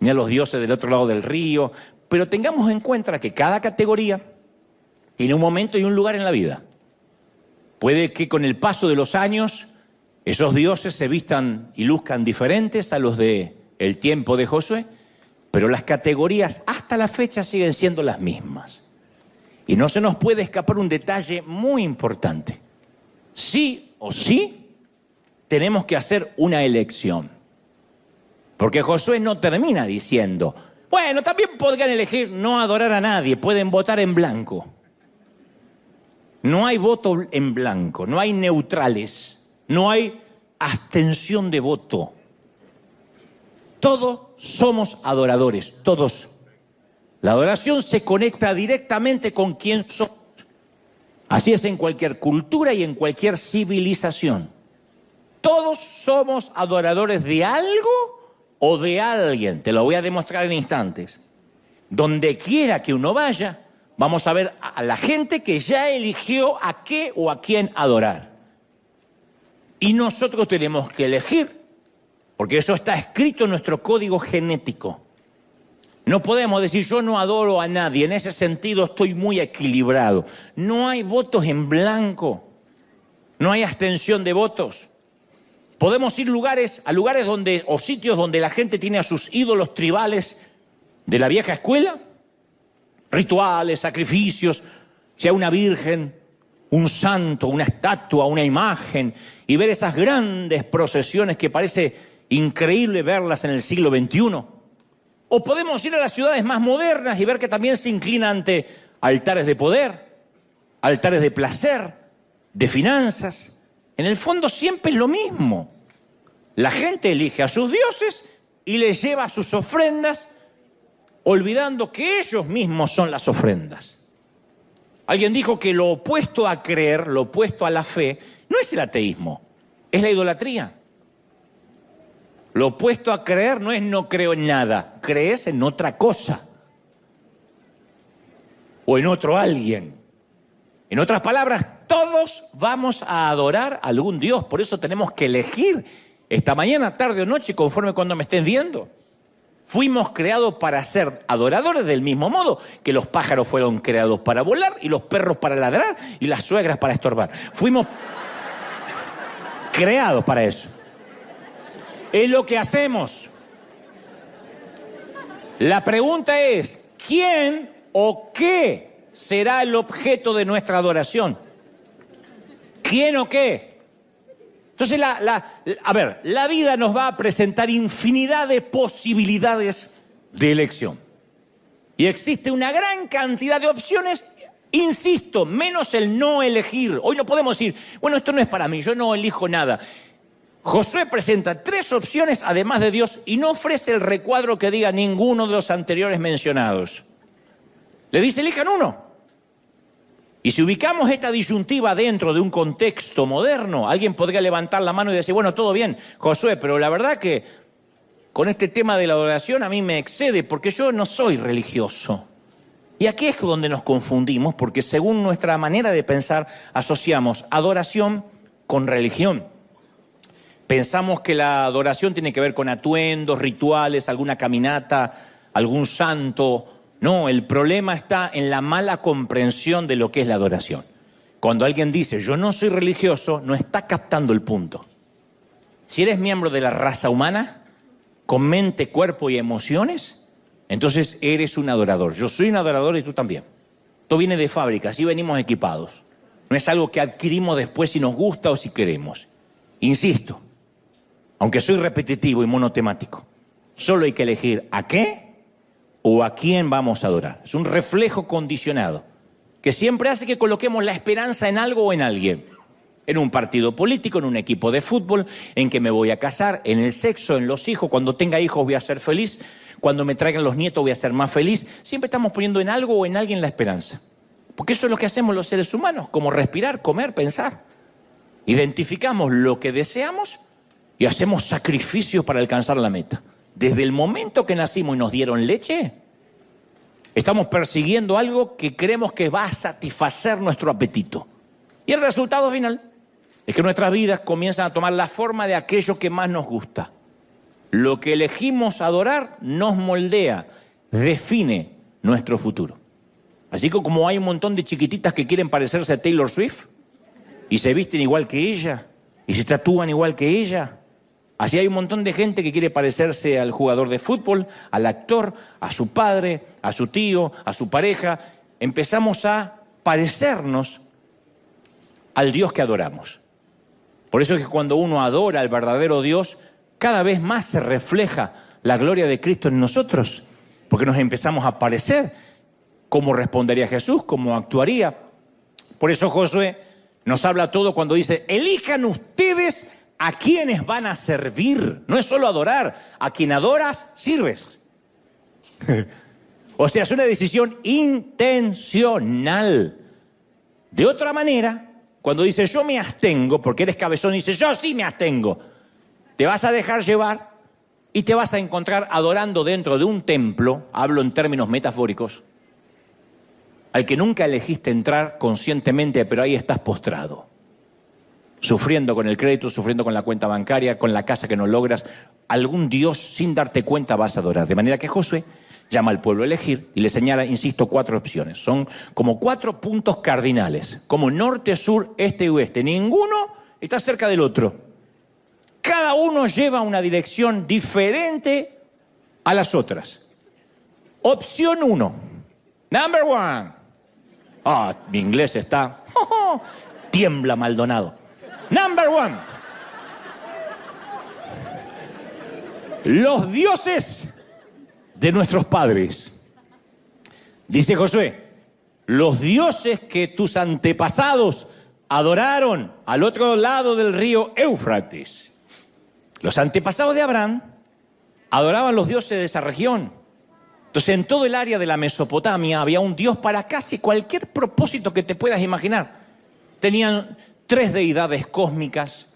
ni a los dioses del otro lado del río. Pero tengamos en cuenta que cada categoría tiene un momento y un lugar en la vida. Puede que con el paso de los años esos dioses se vistan y luzcan diferentes a los del tiempo de Josué, pero las categorías hasta la fecha siguen siendo las mismas. Y no se nos puede escapar un detalle muy importante. Sí o sí tenemos que hacer una elección. Porque Josué no termina diciendo: bueno, también podrían elegir no adorar a nadie, pueden votar en blanco. No hay voto en blanco, no hay neutrales, no hay abstención de voto. Todos somos adoradores, todos. La adoración se conecta directamente con quién somos. Así es en cualquier cultura y en cualquier civilización. Todos somos adoradores de algo o de alguien. Te lo voy a demostrar en instantes. Donde quiera que uno vaya, vamos a ver a la gente que ya eligió a qué o a quién adorar. Y nosotros tenemos que elegir, porque eso está escrito en nuestro código genético. No podemos decir: yo no adoro a nadie, en ese sentido estoy muy equilibrado. No hay votos en blanco, no hay abstención de votos. Podemos ir a lugares donde, o sitios donde la gente tiene a sus ídolos tribales de la vieja escuela, rituales, sacrificios, sea una virgen, un santo, una estatua, una imagen, y ver esas grandes procesiones que parece increíble verlas en el siglo XXI. O podemos ir a las ciudades más modernas y ver que también se inclina ante altares de poder, altares de placer, de finanzas. En el fondo siempre es lo mismo. La gente elige a sus dioses y les lleva sus ofrendas, olvidando que ellos mismos son las ofrendas. Alguien dijo que lo opuesto a creer, lo opuesto a la fe, no es el ateísmo, es la idolatría. Lo opuesto a creer no es no creo en nada, crees en otra cosa o en otro alguien. En otras palabras, todos vamos a adorar a algún Dios, por eso tenemos que elegir esta mañana, tarde o noche, conforme cuando me estés viendo. Fuimos creados para ser adoradores del mismo modo que los pájaros fueron creados para volar y los perros para ladrar y las suegras para estorbar. Fuimos creados para eso. Es lo que hacemos. La pregunta es, ¿quién o qué será el objeto de nuestra adoración? ¿Quién o qué? Entonces, la vida nos va a presentar infinidad de posibilidades de elección. Y existe una gran cantidad de opciones, insisto, menos el no elegir. Hoy no podemos decir, bueno, esto no es para mí, yo no elijo nada. Josué presenta 3 opciones además de Dios y no ofrece el recuadro que diga ninguno de los anteriores mencionados. Le dice, elijan uno. Y si ubicamos esta disyuntiva dentro de un contexto moderno, alguien podría levantar la mano y decir, bueno, todo bien, Josué, pero la verdad que con este tema de la adoración a mí me excede porque yo no soy religioso. Y aquí es donde nos confundimos porque según nuestra manera de pensar asociamos adoración con religión. Pensamos que la adoración tiene que ver con atuendos, rituales, alguna caminata, algún santo. No, el problema está en la mala comprensión de lo que es la adoración. Cuando alguien dice, yo no soy religioso, no está captando el punto. Si eres miembro de la raza humana, con mente, cuerpo y emociones, entonces eres un adorador. Yo soy un adorador y tú también. Esto viene de fábrica, así venimos equipados. No es algo que adquirimos después si nos gusta o si queremos. Insisto, aunque soy repetitivo y monotemático, solo hay que elegir a qué o a quién vamos a adorar. Es un reflejo condicionado que siempre hace que coloquemos la esperanza en algo o en alguien. En un partido político, en un equipo de fútbol, en que me voy a casar, en el sexo, en los hijos. Cuando tenga hijos voy a ser feliz. Cuando me traigan los nietos voy a ser más feliz. Siempre estamos poniendo en algo o en alguien la esperanza. Porque eso es lo que hacemos los seres humanos, como respirar, comer, pensar. Identificamos lo que deseamos y hacemos sacrificios para alcanzar la meta. Desde el momento que nacimos y nos dieron leche, estamos persiguiendo algo que creemos que va a satisfacer nuestro apetito. Y el resultado final es que nuestras vidas comienzan a tomar la forma de aquello que más nos gusta. Lo que elegimos adorar nos moldea, define nuestro futuro. Así que como hay un montón de chiquititas que quieren parecerse a Taylor Swift y se visten igual que ella y se tatúan igual que ella, así hay un montón de gente que quiere parecerse al jugador de fútbol, al actor, a su padre, a su tío, a su pareja. Empezamos a parecernos al Dios que adoramos. Por eso es que cuando uno adora al verdadero Dios, cada vez más se refleja la gloria de Cristo en nosotros, porque nos empezamos a parecer cómo respondería Jesús, cómo actuaría. Por eso Josué nos habla todo cuando dice, elijan ustedes a quienes van a servir. No es solo adorar, a quien adoras, sirves. O sea, es una decisión intencional. De otra manera, cuando dice yo me abstengo, porque eres cabezón y dices yo sí me abstengo, te vas a dejar llevar y te vas a encontrar adorando dentro de un templo, hablo en términos metafóricos, al que nunca elegiste entrar conscientemente, pero ahí estás postrado, sufriendo con el crédito, sufriendo con la cuenta bancaria, con la casa que no logras. Algún Dios sin darte cuenta vas a adorar. De manera que Josué llama al pueblo a elegir y le señala, insisto, 4 opciones. Son como 4 puntos cardinales, como norte, sur, este y oeste. Ninguno está cerca del otro. Cada uno lleva una dirección diferente a las otras. Opción 1. Number 1. Mi inglés está... tiembla Maldonado. Number 1. Los dioses de nuestros padres. Dice Josué, los dioses que tus antepasados adoraron al otro lado del río Éufrates. Los antepasados de Abraham adoraban los dioses de esa región. Entonces, en todo el área de la Mesopotamia había un dios para casi cualquier propósito que te puedas imaginar. Tenían 3 deidades cósmicas,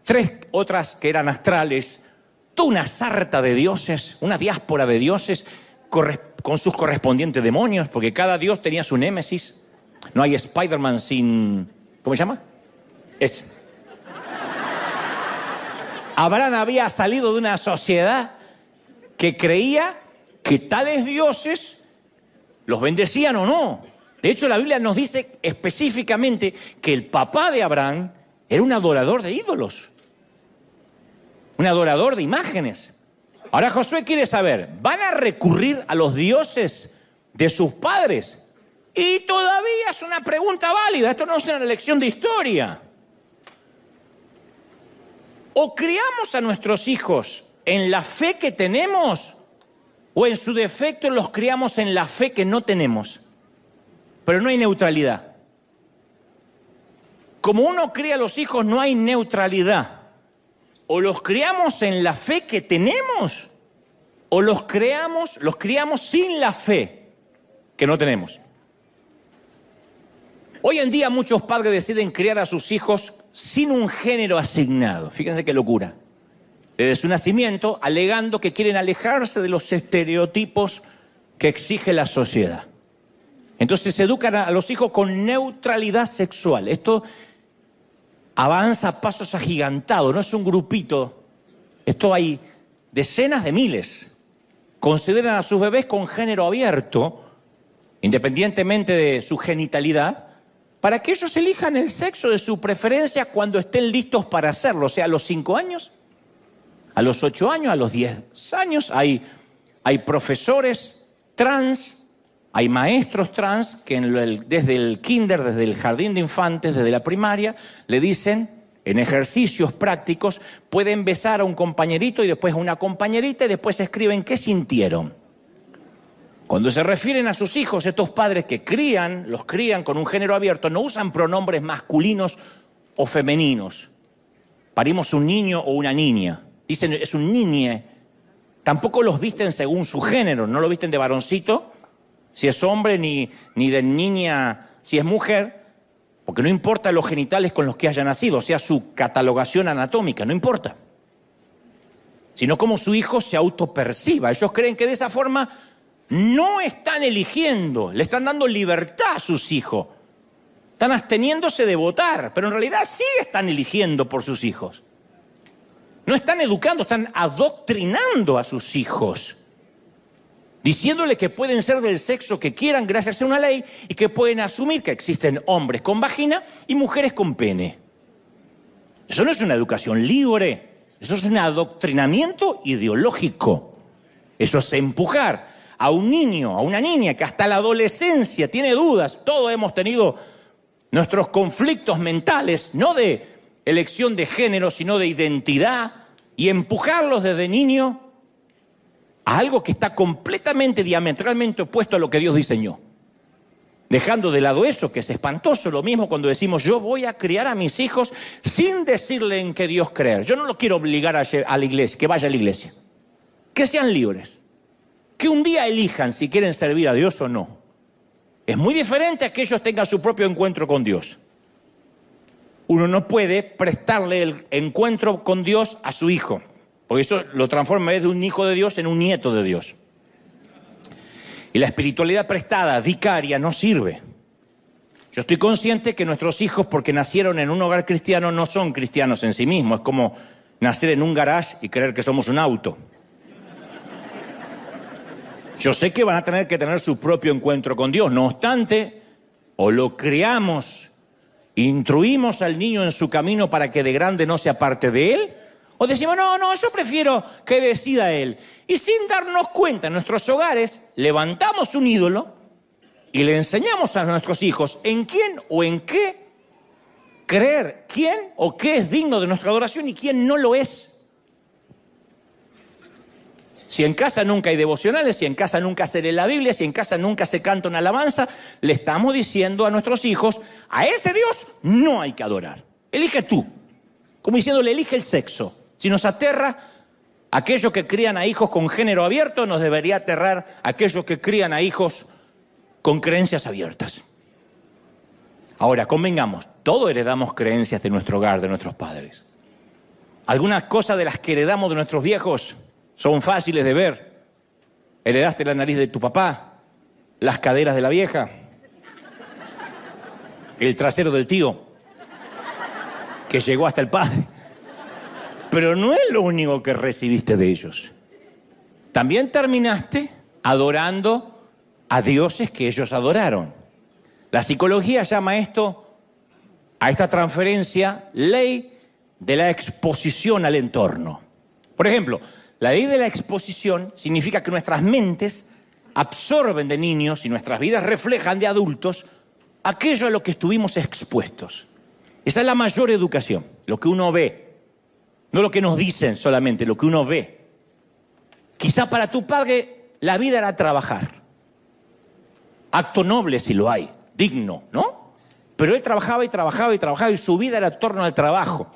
3 otras que eran astrales, toda una sarta de dioses, una diáspora de dioses con sus correspondientes demonios, porque cada dios tenía su némesis. No hay Spider-Man sin... ¿Cómo se llama? Ese. Abraham había salido de una sociedad que creía que tales dioses los bendecían o no. De hecho, la Biblia nos dice específicamente que el papá de Abraham era un adorador de ídolos, un adorador de imágenes. Ahora Josué quiere saber, ¿van a recurrir a los dioses de sus padres? Y todavía es una pregunta válida, esto no es una lección de historia. O criamos a nuestros hijos en la fe que tenemos, o en su defecto los criamos en la fe que no tenemos. Pero no hay neutralidad. Como uno cría a los hijos, no hay neutralidad. O los criamos en la fe que tenemos, o los criamos sin la fe que no tenemos. Hoy en día muchos padres deciden criar a sus hijos sin un género asignado. Fíjense qué locura. Desde su nacimiento, alegando que quieren alejarse de los estereotipos que exige la sociedad. Entonces se educan a los hijos con neutralidad sexual. Esto avanza a pasos agigantados, no es un grupito. Esto hay decenas de miles. Consideran a sus bebés con género abierto, independientemente de su genitalidad, para que ellos elijan el sexo de su preferencia cuando estén listos para hacerlo. O sea, a los 5 años, a los 8 años, a los 10 años. Hay profesores trans, hay maestros trans que desde el kinder, desde el jardín de infantes, desde la primaria, le dicen, en ejercicios prácticos, pueden besar a un compañerito y después a una compañerita y después escriben qué sintieron. Cuando se refieren a sus hijos, estos padres que los crían con un género abierto, no usan pronombres masculinos o femeninos. Parimos un niño o una niña. Dicen, es un niñe. Tampoco los visten según su género. No lo visten de varoncito, si es hombre, ni de niña, si es mujer. Porque no importa los genitales con los que haya nacido, o sea, su catalogación anatómica, no importa. Sino cómo su hijo se autoperciba. Ellos creen que de esa forma no están eligiendo, le están dando libertad a sus hijos. Están absteniéndose de votar, pero en realidad sí están eligiendo por sus hijos. No están educando, están adoctrinando a sus hijos, diciéndole que pueden ser del sexo que quieran gracias a una ley y que pueden asumir que existen hombres con vagina y mujeres con pene. Eso no es una educación libre, eso es un adoctrinamiento ideológico. Eso es empujar a un niño, a una niña que hasta la adolescencia tiene dudas. Todos hemos tenido nuestros conflictos mentales, no de elección de género, sino de identidad, y empujarlos desde niño a algo que está completamente, diametralmente opuesto a lo que Dios diseñó. Dejando de lado eso, que es espantoso, lo mismo cuando decimos, yo voy a criar a mis hijos sin decirle en qué Dios creer. Yo no los quiero obligar a la iglesia, que vaya a la iglesia. Que sean libres. Que un día elijan si quieren servir a Dios o no. Es muy diferente a que ellos tengan su propio encuentro con Dios. Uno no puede prestarle el encuentro con Dios a su hijo, porque eso lo transforma de un hijo de Dios en un nieto de Dios. Y la espiritualidad prestada, vicaria, no sirve. Yo estoy consciente que nuestros hijos, porque nacieron en un hogar cristiano, no son cristianos en sí mismos. Es como nacer en un garage y creer que somos un auto. Yo sé que van a tener que tener su propio encuentro con Dios. No obstante, o lo criamos, instruimos al niño en su camino para que de grande no se aparte de él, o decimos, no, yo prefiero que decida él. Y sin darnos cuenta en nuestros hogares, levantamos un ídolo y le enseñamos a nuestros hijos en quién o en qué creer, quién o qué es digno de nuestra adoración y quién no lo es. Si en casa nunca hay devocionales, si en casa nunca se lee la Biblia, si en casa nunca se canta una alabanza, le estamos diciendo a nuestros hijos, a ese Dios no hay que adorar. Elige tú. Como diciéndole, elige el sexo. Si nos aterra aquellos que crían a hijos con género abierto, nos debería aterrar aquellos que crían a hijos con creencias abiertas. Ahora, convengamos, todos heredamos creencias de nuestro hogar, de nuestros padres. Algunas cosas de las que heredamos de nuestros viejos son fáciles de ver. Heredaste la nariz de tu papá, las caderas de la vieja, el trasero del tío, que llegó hasta el padre. Pero no es lo único que recibiste de ellos. También terminaste adorando a dioses que ellos adoraron. La psicología llama a esta transferencia, ley de la exposición al entorno. Por ejemplo, la ley de la exposición significa que nuestras mentes absorben de niños y nuestras vidas reflejan de adultos aquello a lo que estuvimos expuestos. Esa es la mayor educación, lo que uno ve. No lo que nos dicen solamente, lo que uno ve. Quizá para tu padre la vida era trabajar. Acto noble si lo hay, digno, ¿no? Pero él trabajaba y trabajaba y trabajaba y su vida era en torno al trabajo.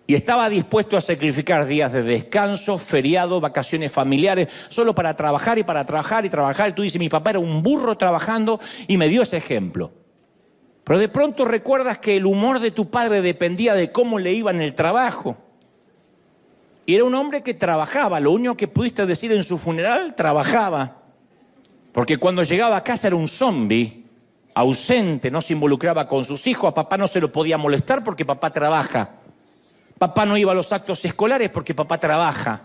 Y estaba dispuesto a sacrificar días de descanso, feriados, vacaciones familiares, solo para trabajar y para trabajar y trabajar. Y tú dices, mi papá era un burro trabajando y me dio ese ejemplo. Pero de pronto recuerdas que el humor de tu padre dependía de cómo le iba en el trabajo. Y era un hombre que trabajaba, lo único que pudiste decir en su funeral, trabajaba. Porque cuando llegaba a casa era un zombi, ausente, no se involucraba con sus hijos, a papá no se lo podía molestar porque papá trabaja. Papá no iba a los actos escolares porque papá trabaja.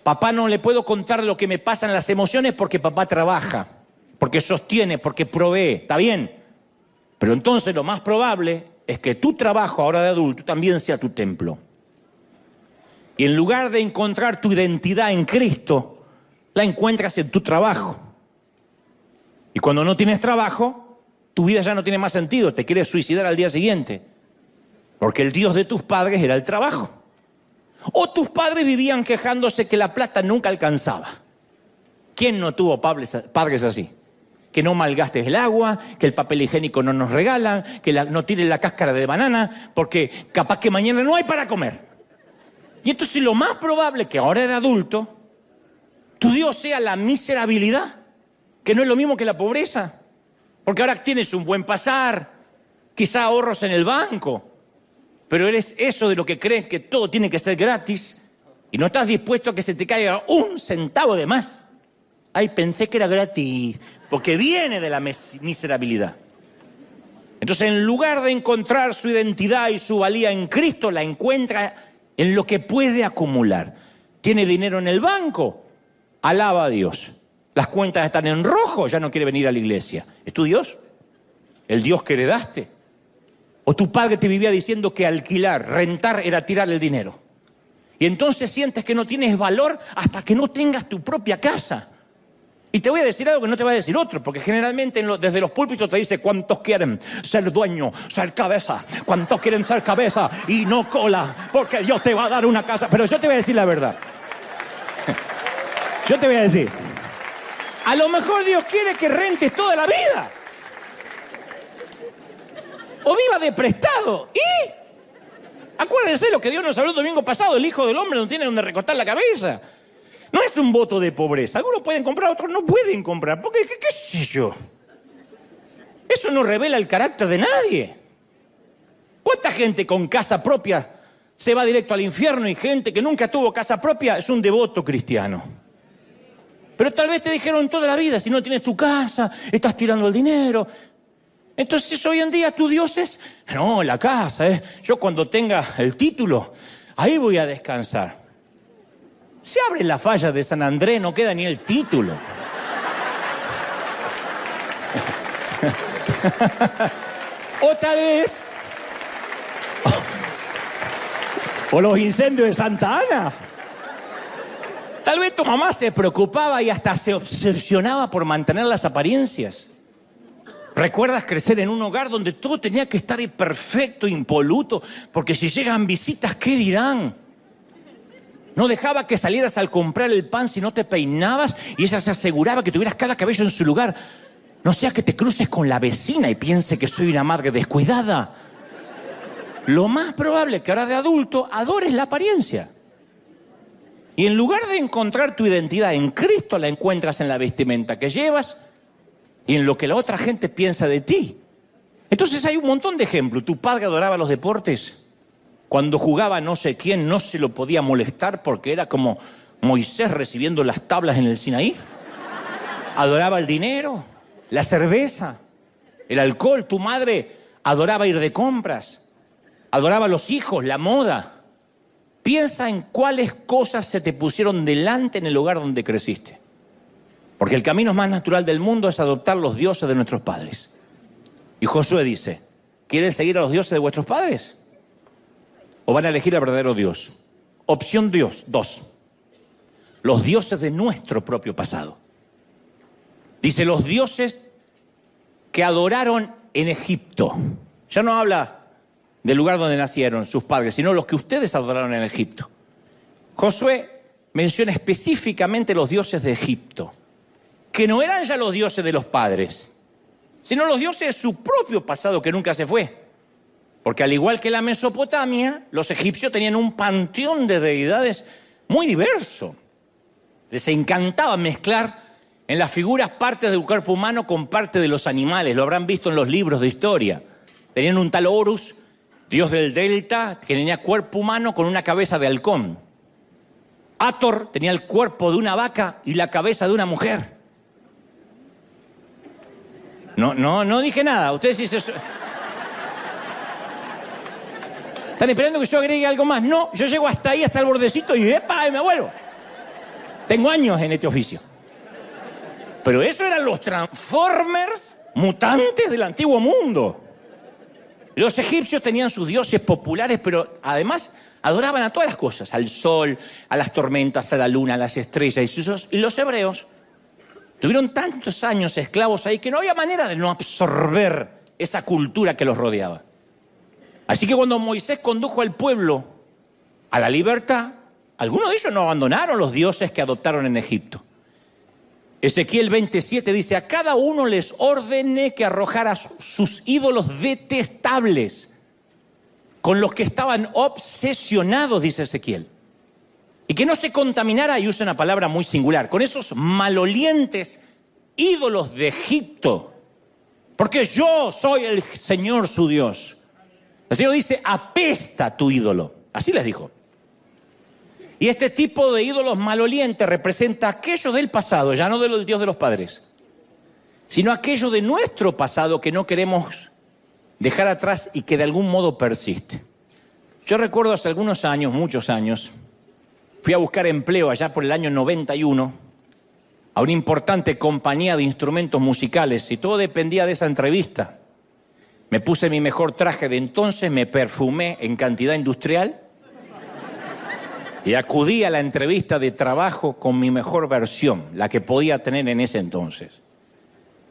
Papá no le puedo contar lo que me pasa en las emociones porque papá trabaja, porque sostiene, porque provee, ¿está bien? Pero entonces lo más probable es que tu trabajo ahora de adulto también sea tu templo. Y en lugar de encontrar tu identidad en Cristo, la encuentras en tu trabajo. Y cuando no tienes trabajo, tu vida ya no tiene más sentido, te quieres suicidar al día siguiente. Porque el Dios de tus padres era el trabajo. O tus padres vivían quejándose que la plata nunca alcanzaba. ¿Quién no tuvo padres así? Que no malgastes el agua, que el papel higiénico no nos regalan, que no tires la cáscara de banana, porque capaz que mañana no hay para comer. Y entonces lo más probable es que ahora de adulto, tu Dios sea la miserabilidad, que no es lo mismo que la pobreza. Porque ahora tienes un buen pasar, quizá ahorros en el banco, pero eres eso de lo que crees que todo tiene que ser gratis y no estás dispuesto a que se te caiga un centavo de más. Ay, pensé que era gratis, porque viene de la miserabilidad. Entonces, en lugar de encontrar su identidad y su valía en Cristo, la encuentra en lo que puede acumular. ¿Tiene dinero en el banco? Alaba a Dios. Las cuentas están en rojo, ya no quiere venir a la iglesia. ¿Es tu Dios? ¿El Dios que heredaste? ¿O tu padre te vivía diciendo que alquilar, rentar era tirar el dinero? Y entonces sientes que no tienes valor hasta que no tengas tu propia casa. Y te voy a decir algo que no te va a decir otro, porque generalmente desde los púlpitos te dice cuántos quieren ser dueño, ser cabeza, cuántos quieren ser cabeza y no cola, porque Dios te va a dar una casa. Pero yo te voy a decir la verdad. Yo te voy a decir, a lo mejor Dios quiere que rentes toda la vida. O viva de prestado. ¿Y? Acuérdense lo que Dios nos habló el domingo pasado, el Hijo del Hombre no tiene donde recostar la cabeza. No es un voto de pobreza. Algunos pueden comprar, otros no pueden comprar. Porque, ¿qué sé yo? Eso no revela el carácter de nadie. ¿Cuánta gente con casa propia se va directo al infierno y gente que nunca tuvo casa propia es un devoto cristiano? Pero tal vez te dijeron toda la vida, si no tienes tu casa, estás tirando el dinero. Entonces hoy en día tu Dios es, no, la casa, yo cuando tenga el título, ahí voy a descansar. Se abre la falla de San Andrés, no queda ni el título. O tal vez, o los incendios de Santa Ana. Tal vez tu mamá se preocupaba y hasta se obsesionaba por mantener las apariencias. ¿Recuerdas crecer en un hogar donde todo tenía que estar perfecto, impoluto? Porque si llegan visitas, ¿qué dirán? No dejaba que salieras al comprar el pan si no te peinabas y ella se aseguraba que tuvieras cada cabello en su lugar. No sea que te cruces con la vecina y piense que soy una madre descuidada. Lo más probable es que ahora de adulto adores la apariencia. Y en lugar de encontrar tu identidad en Cristo, la encuentras en la vestimenta que llevas y en lo que la otra gente piensa de ti. Entonces hay un montón de ejemplos. Tu padre adoraba los deportes. Cuando jugaba no sé quién, no se lo podía molestar porque era como Moisés recibiendo las tablas en el Sinaí. Adoraba el dinero, la cerveza, el alcohol. Tu madre adoraba ir de compras, adoraba a los hijos, la moda. Piensa en cuáles cosas se te pusieron delante en el lugar donde creciste. Porque el camino más natural del mundo es adoptar los dioses de nuestros padres. Y Josué dice, ¿quieren seguir a los dioses de vuestros padres? ¿O van a elegir al verdadero Dios? Opción 2. Los dioses de nuestro propio pasado. Dice, los dioses que adoraron en Egipto. Ya no habla del lugar donde nacieron sus padres, sino los que ustedes adoraron en Egipto. Josué menciona específicamente los dioses de Egipto, que no eran ya los dioses de los padres, sino los dioses de su propio pasado que nunca se fue. Porque al igual que la Mesopotamia, los egipcios tenían un panteón de deidades muy diverso. Les encantaba mezclar en las figuras partes del cuerpo humano con parte de los animales. Lo habrán visto en los libros de historia. Tenían un tal Horus, dios del delta, que tenía cuerpo humano con una cabeza de halcón. Hathor tenía el cuerpo de una vaca y la cabeza de una mujer. No dije nada. Ustedes dicen... ¿Están esperando que yo agregue algo más? No, yo llego hasta ahí, hasta el bordecito y ¡epa! Y me vuelvo. Tengo años en este oficio. Pero eso eran los Transformers mutantes del antiguo mundo. Los egipcios tenían sus dioses populares, pero además adoraban a todas las cosas. Al sol, a las tormentas, a la luna, a las estrellas. Y los hebreos tuvieron tantos años esclavos ahí que no había manera de no absorber esa cultura que los rodeaba. Así que cuando Moisés condujo al pueblo a la libertad, algunos de ellos no abandonaron los dioses que adoptaron en Egipto. Ezequiel 27 dice, a cada uno les ordené que arrojara sus ídolos detestables, con los que estaban obsesionados, dice Ezequiel. Y que no se contaminara, y usa una palabra muy singular, con esos malolientes ídolos de Egipto. Porque yo soy el Señor su Dios. El Señor dice, apesta tu ídolo. Así les dijo. Y este tipo de ídolos malolientes representa aquello del pasado, ya no del Dios de los padres, sino aquello de nuestro pasado que no queremos dejar atrás y que de algún modo persiste. Yo recuerdo hace algunos años, muchos años, fui a buscar empleo allá por el año 91 a una importante compañía de instrumentos musicales y todo dependía de esa entrevista. Me puse mi mejor traje de entonces, me perfumé en cantidad industrial y acudí a la entrevista de trabajo con mi mejor versión, la que podía tener en ese entonces.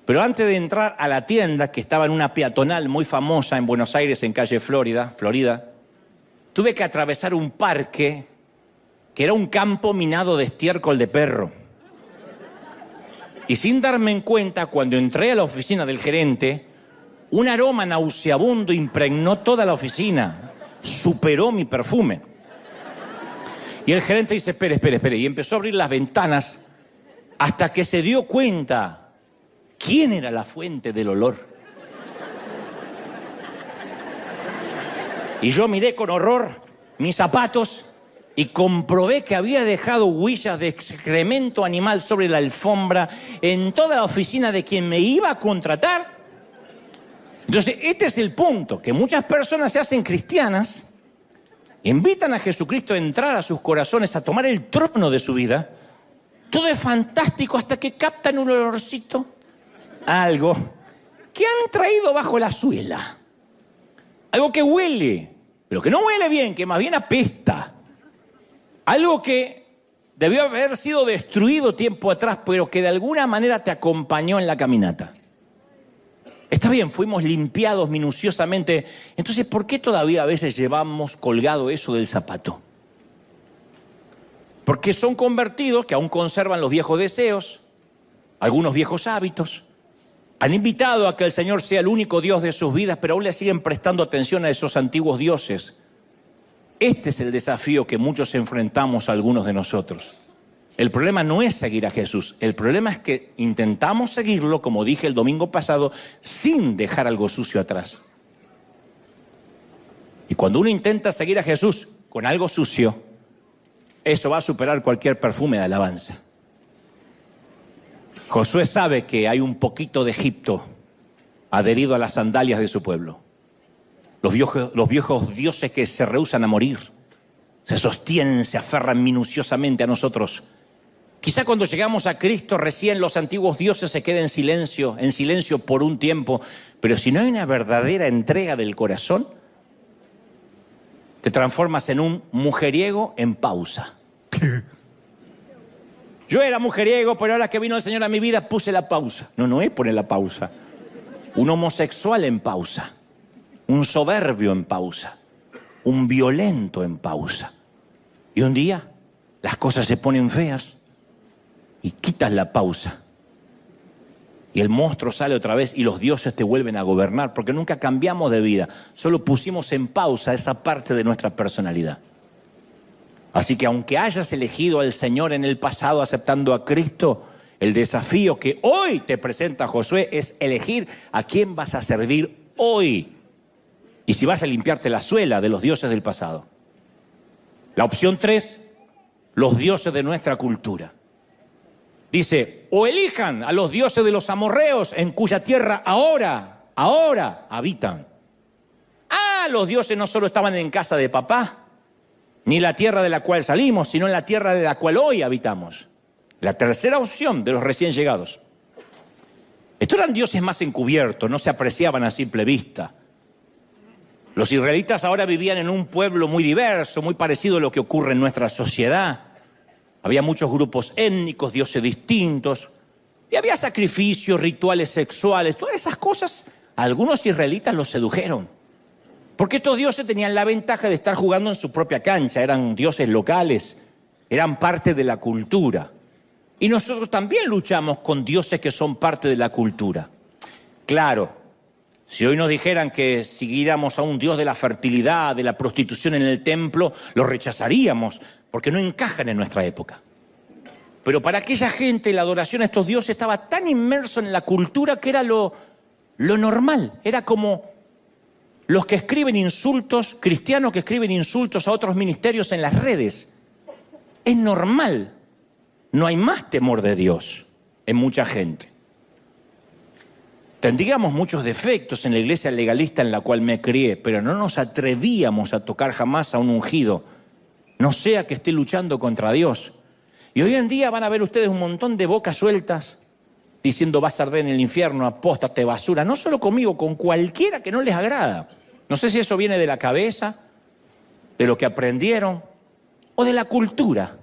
Pero antes de entrar a la tienda, que estaba en una peatonal muy famosa en Buenos Aires, en calle Florida, tuve que atravesar un parque que era un campo minado de estiércol de perro. Y sin darme cuenta, cuando entré a la oficina del gerente, un aroma nauseabundo impregnó toda la oficina, superó mi perfume. Y el gerente dice, espere, y empezó a abrir las ventanas hasta que se dio cuenta quién era la fuente del olor. Y yo miré con horror mis zapatos y comprobé que había dejado huellas de excremento animal sobre la alfombra en toda la oficina de quien me iba a contratar. Entonces, este es el punto, que muchas personas se hacen cristianas, invitan a Jesucristo a entrar a sus corazones, a tomar el trono de su vida. Todo es fantástico hasta que captan un olorcito, algo que han traído bajo la suela. Algo que huele, pero que no huele bien, que más bien apesta. Algo que debió haber sido destruido tiempo atrás, pero que de alguna manera te acompañó en la caminata. Está bien, fuimos limpiados minuciosamente. Entonces, ¿por qué todavía a veces llevamos colgado eso del zapato? Porque son convertidos que aún conservan los viejos deseos, algunos viejos hábitos. Han invitado a que el Señor sea el único Dios de sus vidas, pero aún le siguen prestando atención a esos antiguos dioses. Este es el desafío que muchos enfrentamos a algunos de nosotros. El problema no es seguir a Jesús, el problema es que intentamos seguirlo, como dije el domingo pasado, sin dejar algo sucio atrás. Y cuando uno intenta seguir a Jesús con algo sucio, eso va a superar cualquier perfume de alabanza. Josué sabe que hay un poquito de Egipto adherido a las sandalias de su pueblo. Los viejos dioses que se rehúsan a morir, se sostienen, se aferran minuciosamente a nosotros. Quizá cuando llegamos a Cristo recién los antiguos dioses se queden en silencio por un tiempo, pero si no hay una verdadera entrega del corazón, te transformas en un mujeriego en pausa. Yo era mujeriego, pero ahora que vino el Señor a mi vida puse la pausa. No es poner la pausa. Un homosexual en pausa, un soberbio en pausa, un violento en pausa. Y un día las cosas se ponen feas y quitas la pausa. Y el monstruo sale otra vez y los dioses te vuelven a gobernar, porque nunca cambiamos de vida, solo pusimos en pausa esa parte de nuestra personalidad. Así que aunque hayas elegido al Señor en el pasado aceptando a Cristo, el desafío que hoy te presenta Josué es elegir a quién vas a servir hoy. Y si vas a limpiarte la suela de los dioses del pasado. La opción 3, los dioses de nuestra cultura. Dice, o elijan a los dioses de los amorreos en cuya tierra ahora habitan. Los dioses no solo estaban en casa de papá, ni la tierra de la cual salimos, sino en la tierra de la cual hoy habitamos. La tercera opción de los recién llegados. Estos eran dioses más encubiertos, no se apreciaban a simple vista. Los israelitas ahora vivían en un pueblo muy diverso, muy parecido a lo que ocurre en nuestra sociedad. Había muchos grupos étnicos, dioses distintos, y había sacrificios, rituales sexuales, todas esas cosas. A algunos israelitas los sedujeron. Porque estos dioses tenían la ventaja de estar jugando en su propia cancha, eran dioses locales, eran parte de la cultura. Y nosotros también luchamos con dioses que son parte de la cultura. Claro, si hoy nos dijeran que siguiéramos a un dios de la fertilidad, de la prostitución en el templo, lo rechazaríamos, porque no encajan en nuestra época. Pero para aquella gente la adoración a estos dioses estaba tan inmerso en la cultura que era lo normal, era como los que escriben insultos, cristianos que escriben insultos a otros ministerios en las redes. Es normal. No hay más temor de Dios en mucha gente. Tendríamos muchos defectos en la iglesia legalista en la cual me crié, pero no nos atrevíamos a tocar jamás a un ungido, no sea que esté luchando contra Dios. Y hoy en día van a ver ustedes un montón de bocas sueltas diciendo vas a arder en el infierno, apóstate, basura, no solo conmigo, con cualquiera que no les agrada. No sé si eso viene de la cabeza, de lo que aprendieron o de la cultura.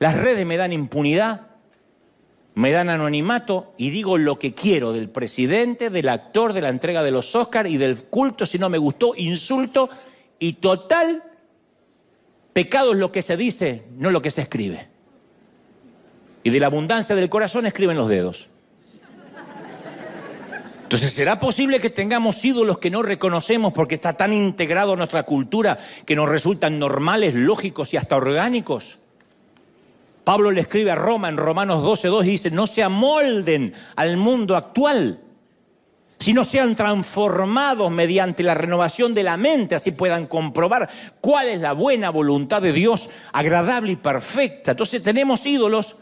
Las redes me dan impunidad, me dan anonimato y digo lo que quiero del presidente, del actor, de la entrega de los Oscars y del culto. Si no me gustó, insulto y total, pecado es lo que se dice, no lo que se escribe. Y de la abundancia del corazón escriben los dedos. Entonces, ¿será posible que tengamos ídolos que no reconocemos porque está tan integrado a nuestra cultura que nos resultan normales, lógicos y hasta orgánicos? Pablo le escribe a Roma en Romanos 12:2 y dice, no se amolden al mundo actual, sino sean transformados mediante la renovación de la mente, así puedan comprobar cuál es la buena voluntad de Dios, agradable y perfecta. Entonces tenemos ídolos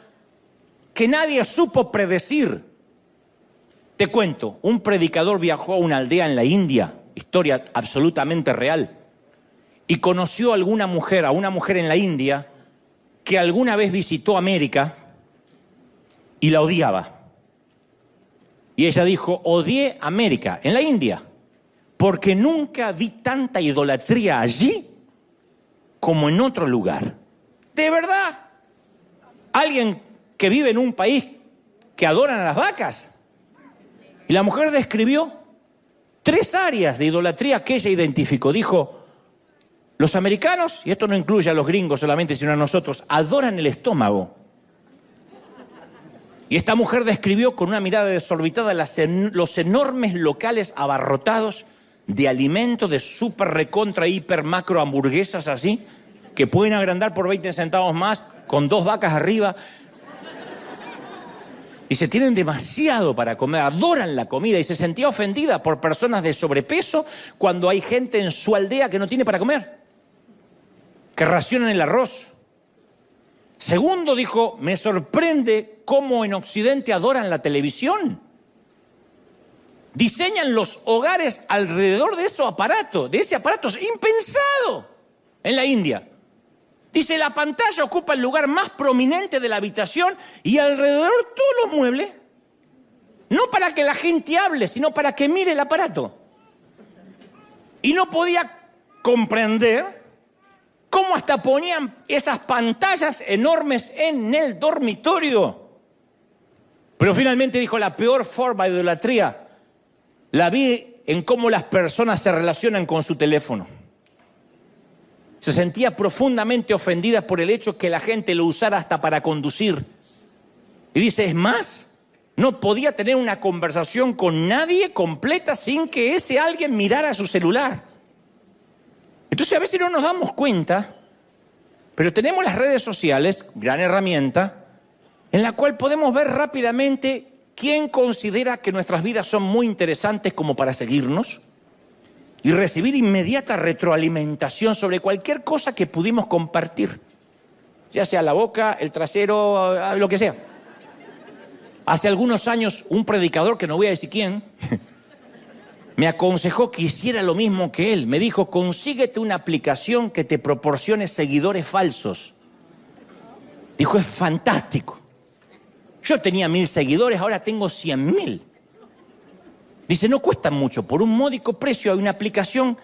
que nadie supo predecir. Te cuento, un predicador viajó a una aldea en la India, historia absolutamente real, y conoció a una mujer en la India que alguna vez visitó América y la odiaba. Y ella dijo, odié América, en la India, porque nunca vi tanta idolatría allí como en otro lugar. ¿De verdad? ¿Alguien que vive en un país que adoran a las vacas? Y la mujer describió 3 áreas de idolatría que ella identificó. Dijo, Los americanos, y esto no incluye a los gringos solamente, sino a nosotros, adoran el estómago. Y esta mujer describió con una mirada desorbitada los enormes locales abarrotados de alimentos, de súper recontra, hiper, macro hamburguesas así, que pueden agrandar por 20 centavos más, con 2 vacas arriba. Y se tienen demasiado para comer, adoran la comida. Y se sentía ofendida por personas de sobrepeso cuando hay gente en su aldea que no tiene para comer, que racionan el arroz. Segundo, dijo, me sorprende cómo en Occidente adoran la televisión. Diseñan los hogares alrededor de ese aparato. Es impensado en la India. Dice, la pantalla ocupa el lugar más prominente de la habitación y alrededor todos los muebles. No para que la gente hable, sino para que mire el aparato. Y no podía comprender cómo hasta ponían esas pantallas enormes en el dormitorio. Pero finalmente dijo, la peor forma de idolatría la vi en cómo las personas se relacionan con su teléfono. Se sentía profundamente ofendida por el hecho que la gente lo usara hasta para conducir. Y dice, es más, no podía tener una conversación con nadie completa sin que ese alguien mirara su celular. Entonces a veces no nos damos cuenta, pero tenemos las redes sociales, gran herramienta, en la cual podemos ver rápidamente quién considera que nuestras vidas son muy interesantes como para seguirnos y recibir inmediata retroalimentación sobre cualquier cosa que pudimos compartir, ya sea la boca, el trasero, lo que sea. Hace algunos años, un predicador, que no voy a decir quién, me aconsejó que hiciera lo mismo que él. Me dijo, consíguete una aplicación que te proporcione seguidores falsos. Dijo, es fantástico. Yo tenía 1000 seguidores, ahora tengo 100.000. Dice, no cuesta mucho. Por un módico precio hay una aplicación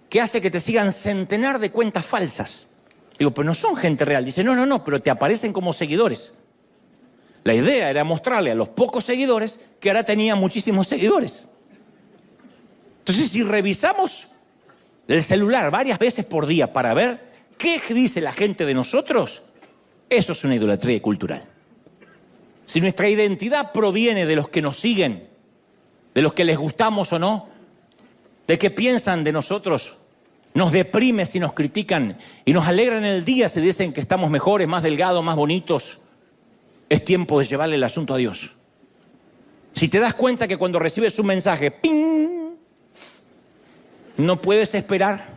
que hace que te sigan centenar de cuentas falsas. Digo, pero no son gente real. Dice, no, pero te aparecen como seguidores. La idea era mostrarle a los pocos seguidores que ahora tenía muchísimos seguidores. Entonces, si revisamos el celular varias veces por día para ver qué dice la gente de nosotros, eso es una idolatría cultural. Si nuestra identidad proviene de los que nos siguen, de los que les gustamos o no, de qué piensan de nosotros, nos deprime si nos critican y nos alegra en el día si dicen que estamos mejores, más delgados, más bonitos, es tiempo de llevarle el asunto a Dios. Si te das cuenta que cuando recibes un mensaje, ¡ping!, no puedes esperar,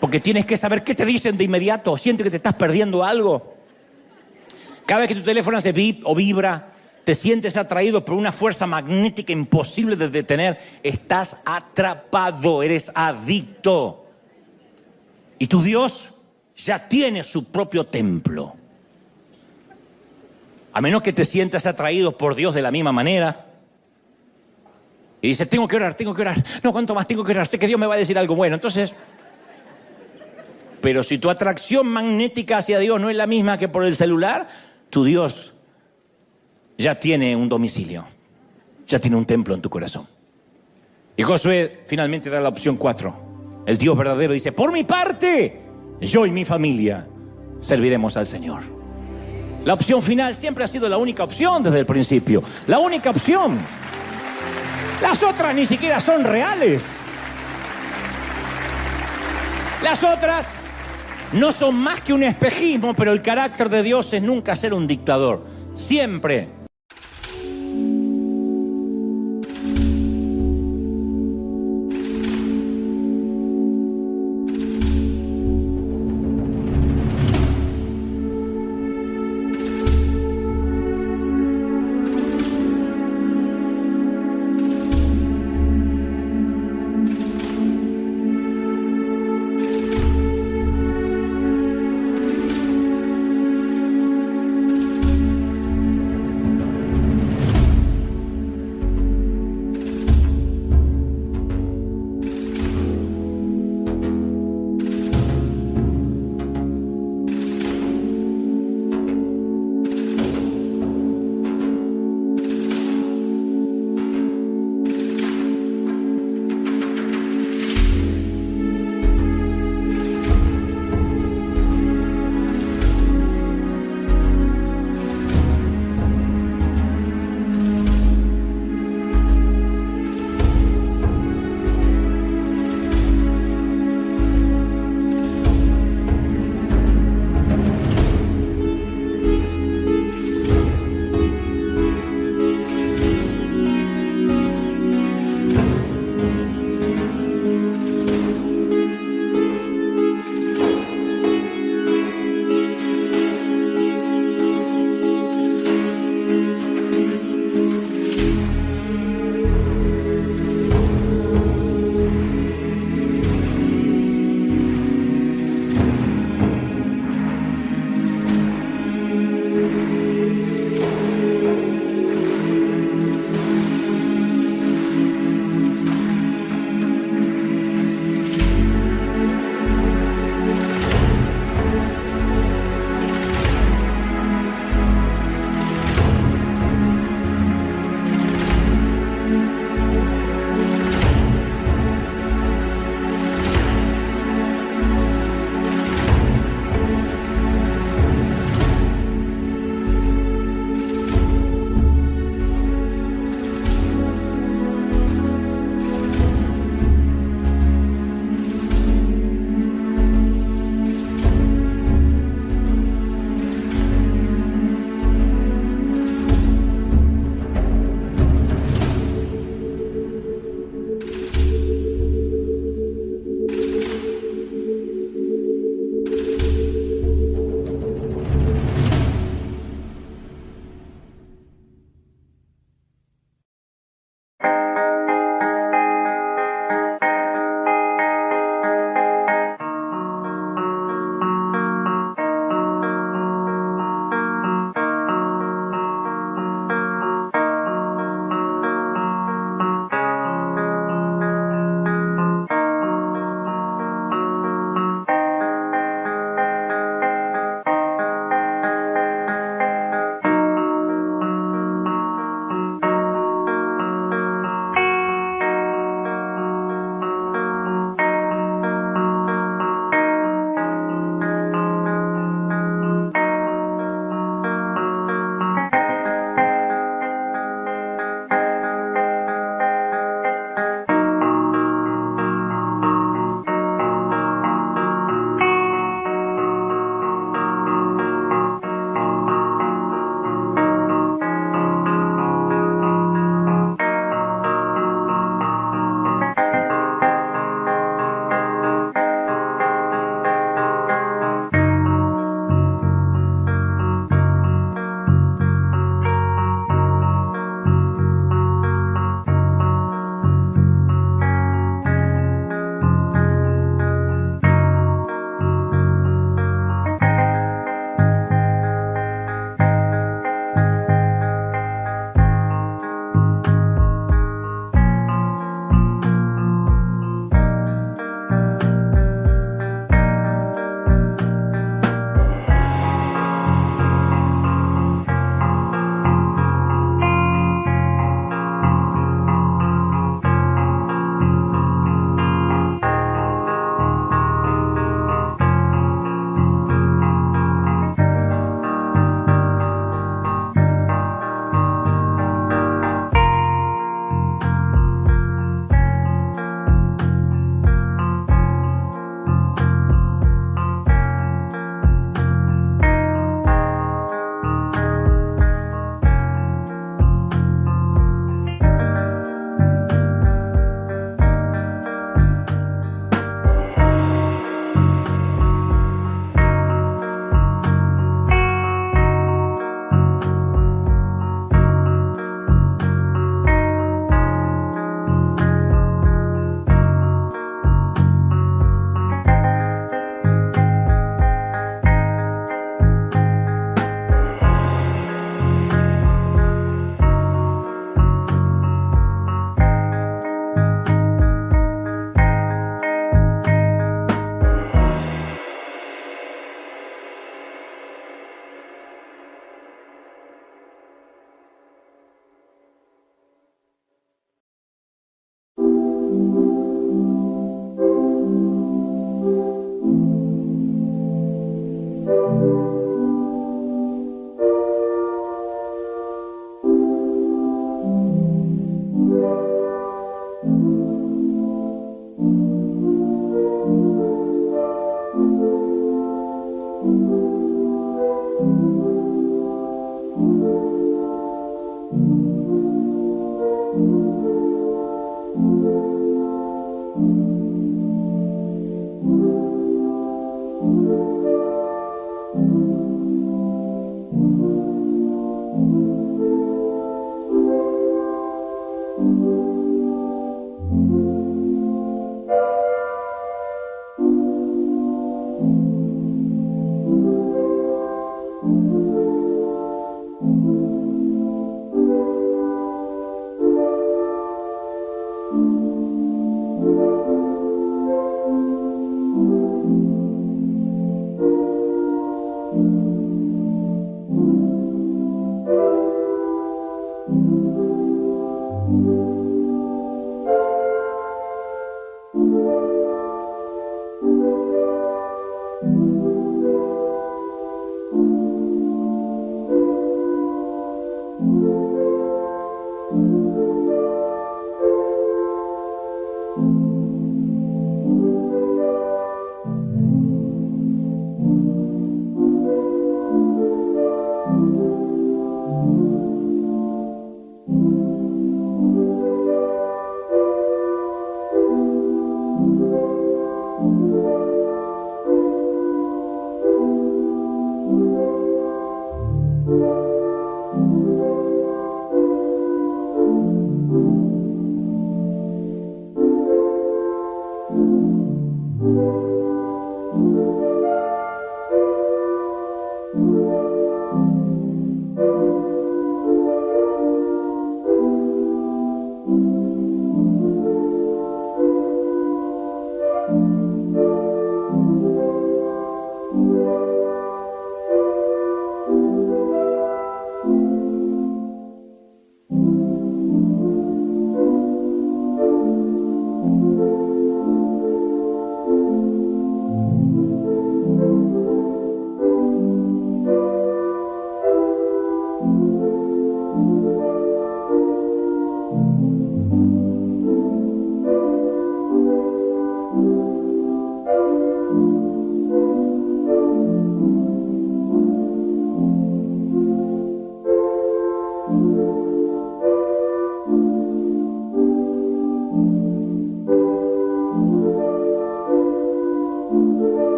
porque tienes que saber qué te dicen de inmediato. Sientes que te estás perdiendo algo. Cada vez que tu teléfono hace bip o vibra, te sientes atraído por una fuerza magnética imposible de detener. Estás atrapado, eres adicto. Y tu Dios ya tiene su propio templo. A menos que te sientas atraído por Dios de la misma manera. Y dices, tengo que orar. No, ¿cuánto más tengo que orar? Sé que Dios me va a decir algo bueno. Entonces, pero si tu atracción magnética hacia Dios no es la misma que por el celular, tu Dios ya tiene un domicilio, ya tiene un templo en tu corazón. Y Josué finalmente da la opción 4. El Dios verdadero dice, por mi parte, yo y mi familia serviremos al Señor. La opción final siempre ha sido la única opción desde el principio. La única opción. Las otras ni siquiera son reales. Las otras no son más que un espejismo, pero el carácter de Dios es nunca ser un dictador. Siempre